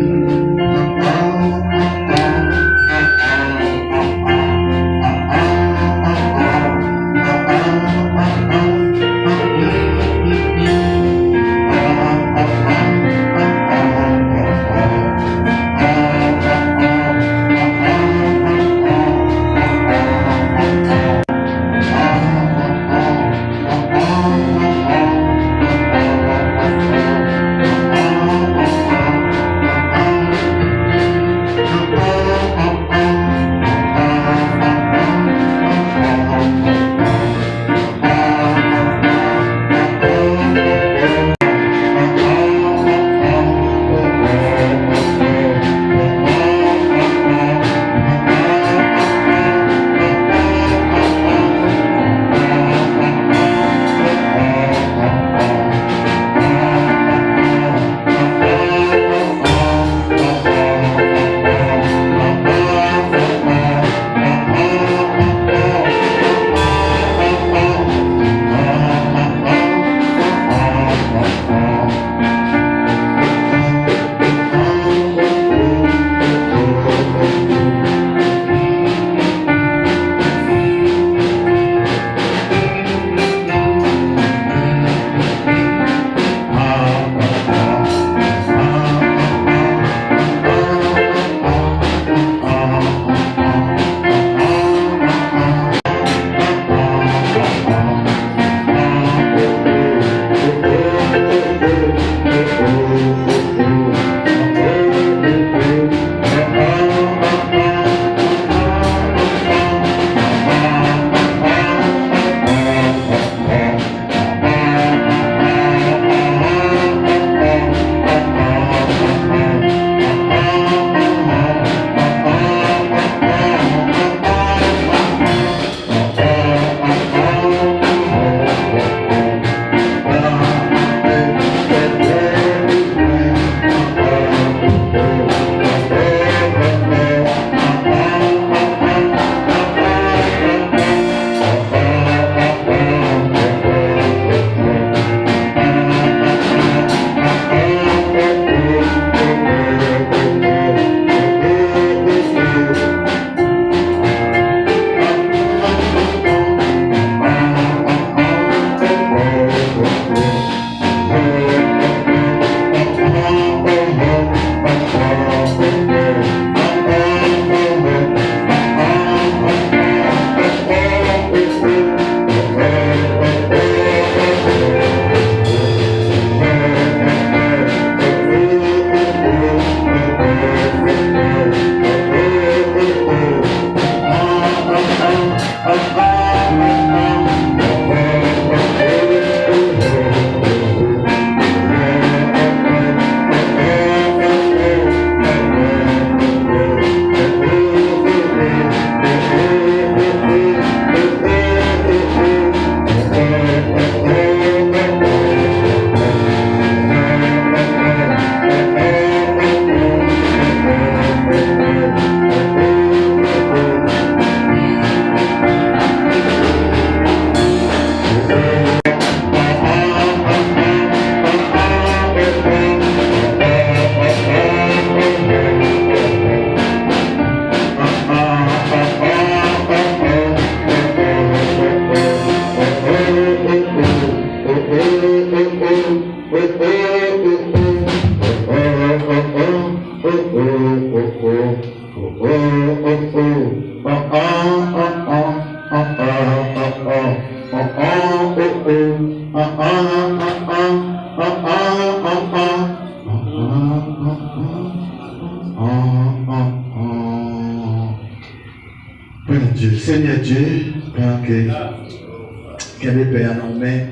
Seigneur Dieu, pendant que les pères en main,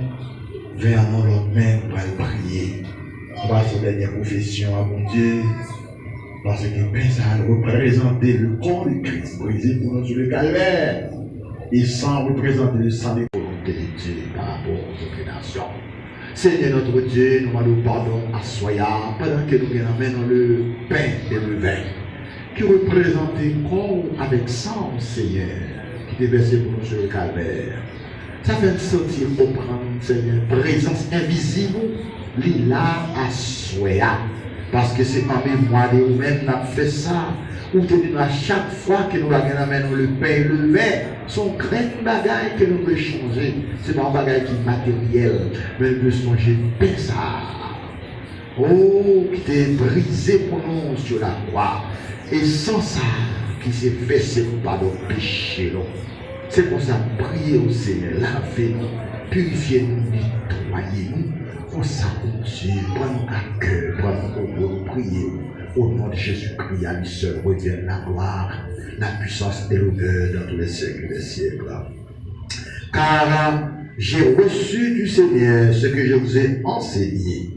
vers en l'autre main, pour prier. On va faire dernière confession à mon Dieu. Parce que ça représenter le corps de Christ brisé pour nous sur le calvaire. Et sans représenter le sang des volontés de Dieu par rapport aux autres nations. Seigneur notre Dieu, nous demandons pardon à Soya pendant que nous amenons le pain et le vin qui représente le corps avec sang, Seigneur, qui est versé pour nous sur le calvaire. Ça fait nous sentir comprendre, Seigneur, présence invisible, là à Soya. Parce que c'est en mémoire de nous-mêmes qui avons fait ça. Ou à chaque fois que nous amenons le pain et le vin, son grain de bagaille que nous devons changer. Ce n'est pas un bagaille qui est matériel, mais nous devons changer de pain ça. Oh, qui est brisé pour nous sur la croix. Et sans ça, qui s'est fait, c'est pas de péché. C'est pour ça, prier au Seigneur, lavez-nous, purifiez-nous, nettoyez-nous. Pour ça, Dieu, prends-nous à cœur, prends-nous prier. Au nom de Jésus-Christ, à lui seul revienne la gloire, la puissance et l'honneur dans tous les siècles des siècles. Car j'ai reçu du Seigneur ce que je vous ai enseigné.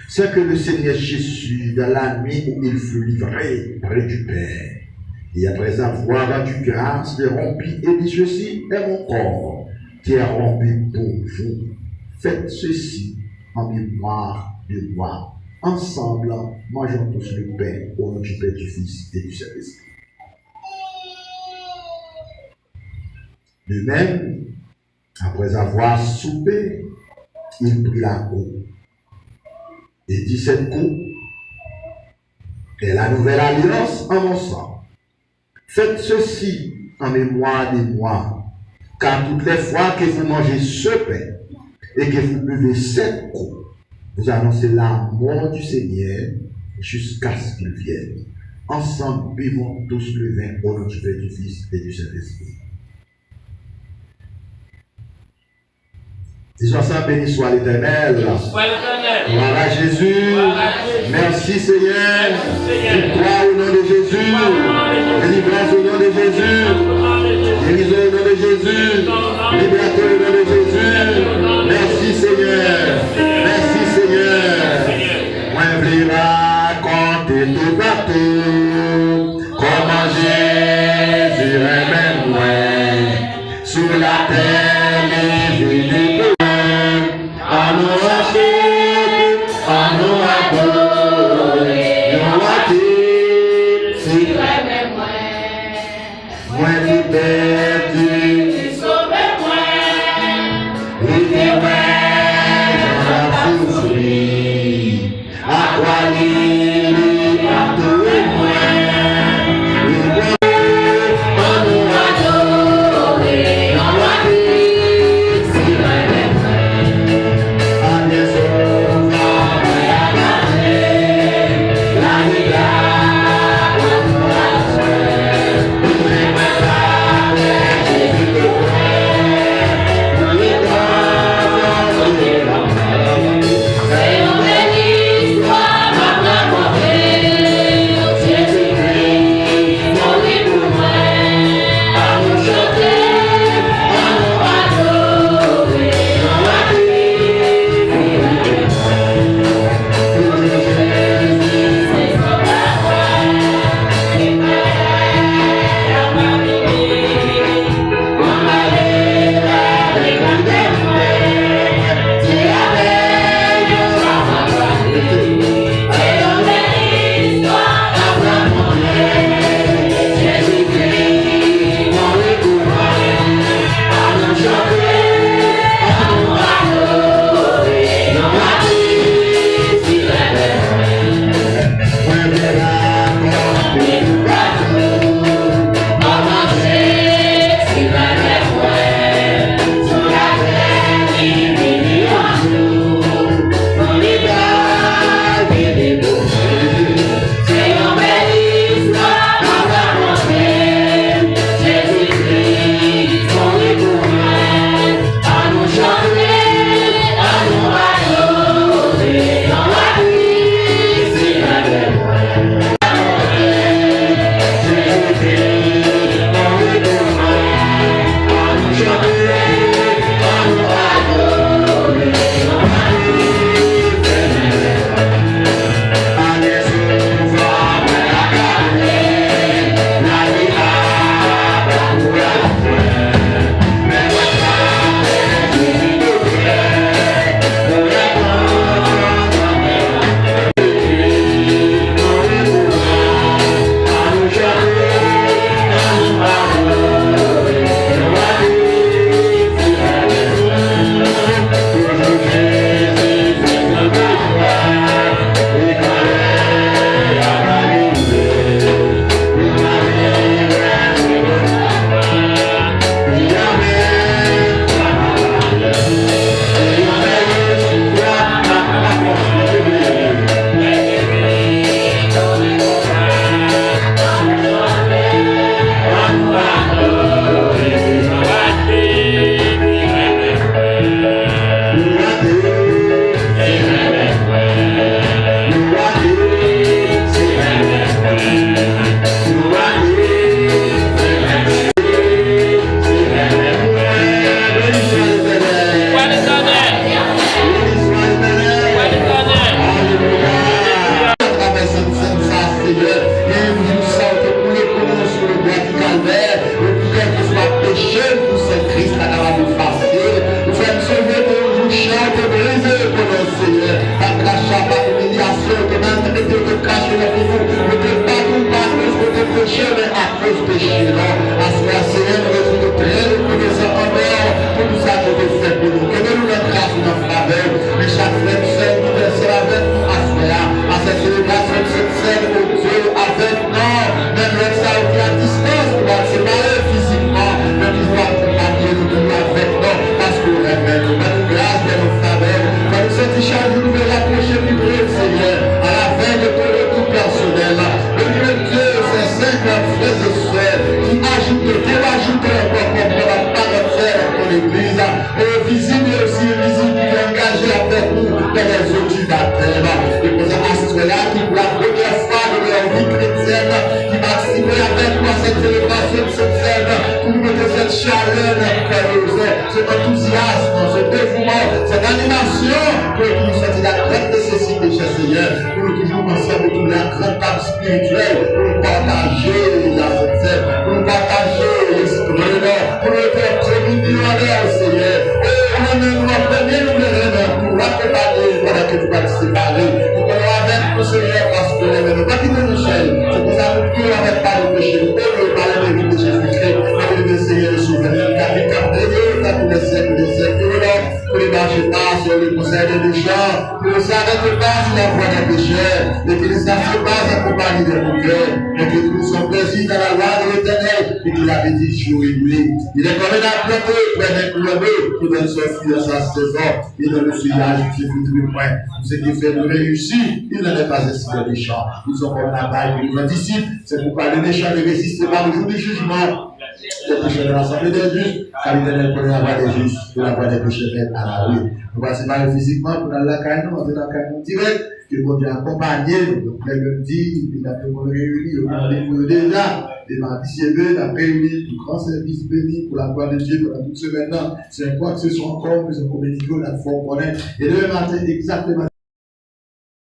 C'est que le Seigneur Jésus, dans la nuit où il fut livré près du Père, et après avoir rendu grâce, il rompit et dit ceci est mon corps qui est rompu pour vous. Faites ceci en mémoire de moi. Ensemble, mangeons tous le pain au nom du Père, du Fils et du Saint-Esprit. De même, après avoir soupé, il prit la coupe et dit cette coupe est la nouvelle alliance en mon sang. Faites ceci en mémoire de moi, car toutes les fois que vous mangez ce pain et que vous buvez cette coupe, vous annoncez la mort du Seigneur jusqu'à ce qu'il vienne. Ensemble, buvons tous le vin au nom du Père, du Fils et du Saint-Esprit. Disons ça, béni soit l'Éternel. Gloire à Jésus. Merci Seigneur. Victoire au nom de Jésus. Délivrance au nom de Jésus. Guérison au nom de Jésus. Liberté au nom de Jésus. Merci Seigneur. Merci Seigneur. Moi, je vais raconter tout partout. Comment Jésus aime moi. Sur la terre, les vies. À nous racheter, à nous adorer, nous racheter, si vraiment moi qui perdu, qui sauvé moi, et qui j'en a souffri, à quoi l'île, partout et moi, et moi, à nous adorer, nous racheter. vie chrétienne, qui participe avec moi à cette célébration de cette scène, pour nous mettre cette chaleur dans notre cœur, cet enthousiasme, ce dévouement, cette animation, pour nous sentir la grande nécessité, cher Seigneur, pour nous toujours penser de toute la grande table spirituelle, pour nous partager la cette scène, pour nous partager l'esprit, pour nous faire prévenir en l'air, Seigneur. Et nous nous apprenons pour l'accompagner, voilà que tu vas te séparer. Nous venons avec nous, Seigneur, parce que nous ne pas quitter nos chaînes. C'est pour ça que nous n'avons pas de péché. Nous ne pas la vie de Jésus-Christ. Nous devons essayer de souvenir. Car les cap de Dieu, car tous les siècles des siècles, pour les marcher pas sur le conseil des méchants, pour ne s'arrêter pas sur la voie des pécheurs, et que ne s'arrête pas accompagner des bouquets, et que nous sommes plaisir dans la loi de l'Éternel, et qu'il avait dit jour et nuit. Il est comme un apprenti, près d'un couronneau, qui donne son fruit à sa saison, et dans le feuillage qui fait tout le point. Ce qui fait nous réussir, il n'en est pas ainsi des méchants. Ils sont comme la balle pour les disciples, c'est pour pas les méchants de résister par le jour du jugement. Les pécheurs de l'assemblée des justes, car l'Éternel connaît la voie des justes, et la voie des pécheurs à la rue. Nous passons par physiquement pour aller à la caille, on va dans la caille direct, que pour Dieu accompagner, donc les lundi, puis d'après mon réuni, on a des déjà, des mardis chez d'après réuni, du grand service béni pour la gloire de Dieu pendant toute semaine. C'est quoi que ce soit encore, nous avons communiqué, on a fort connaître, et demain matin, exactement.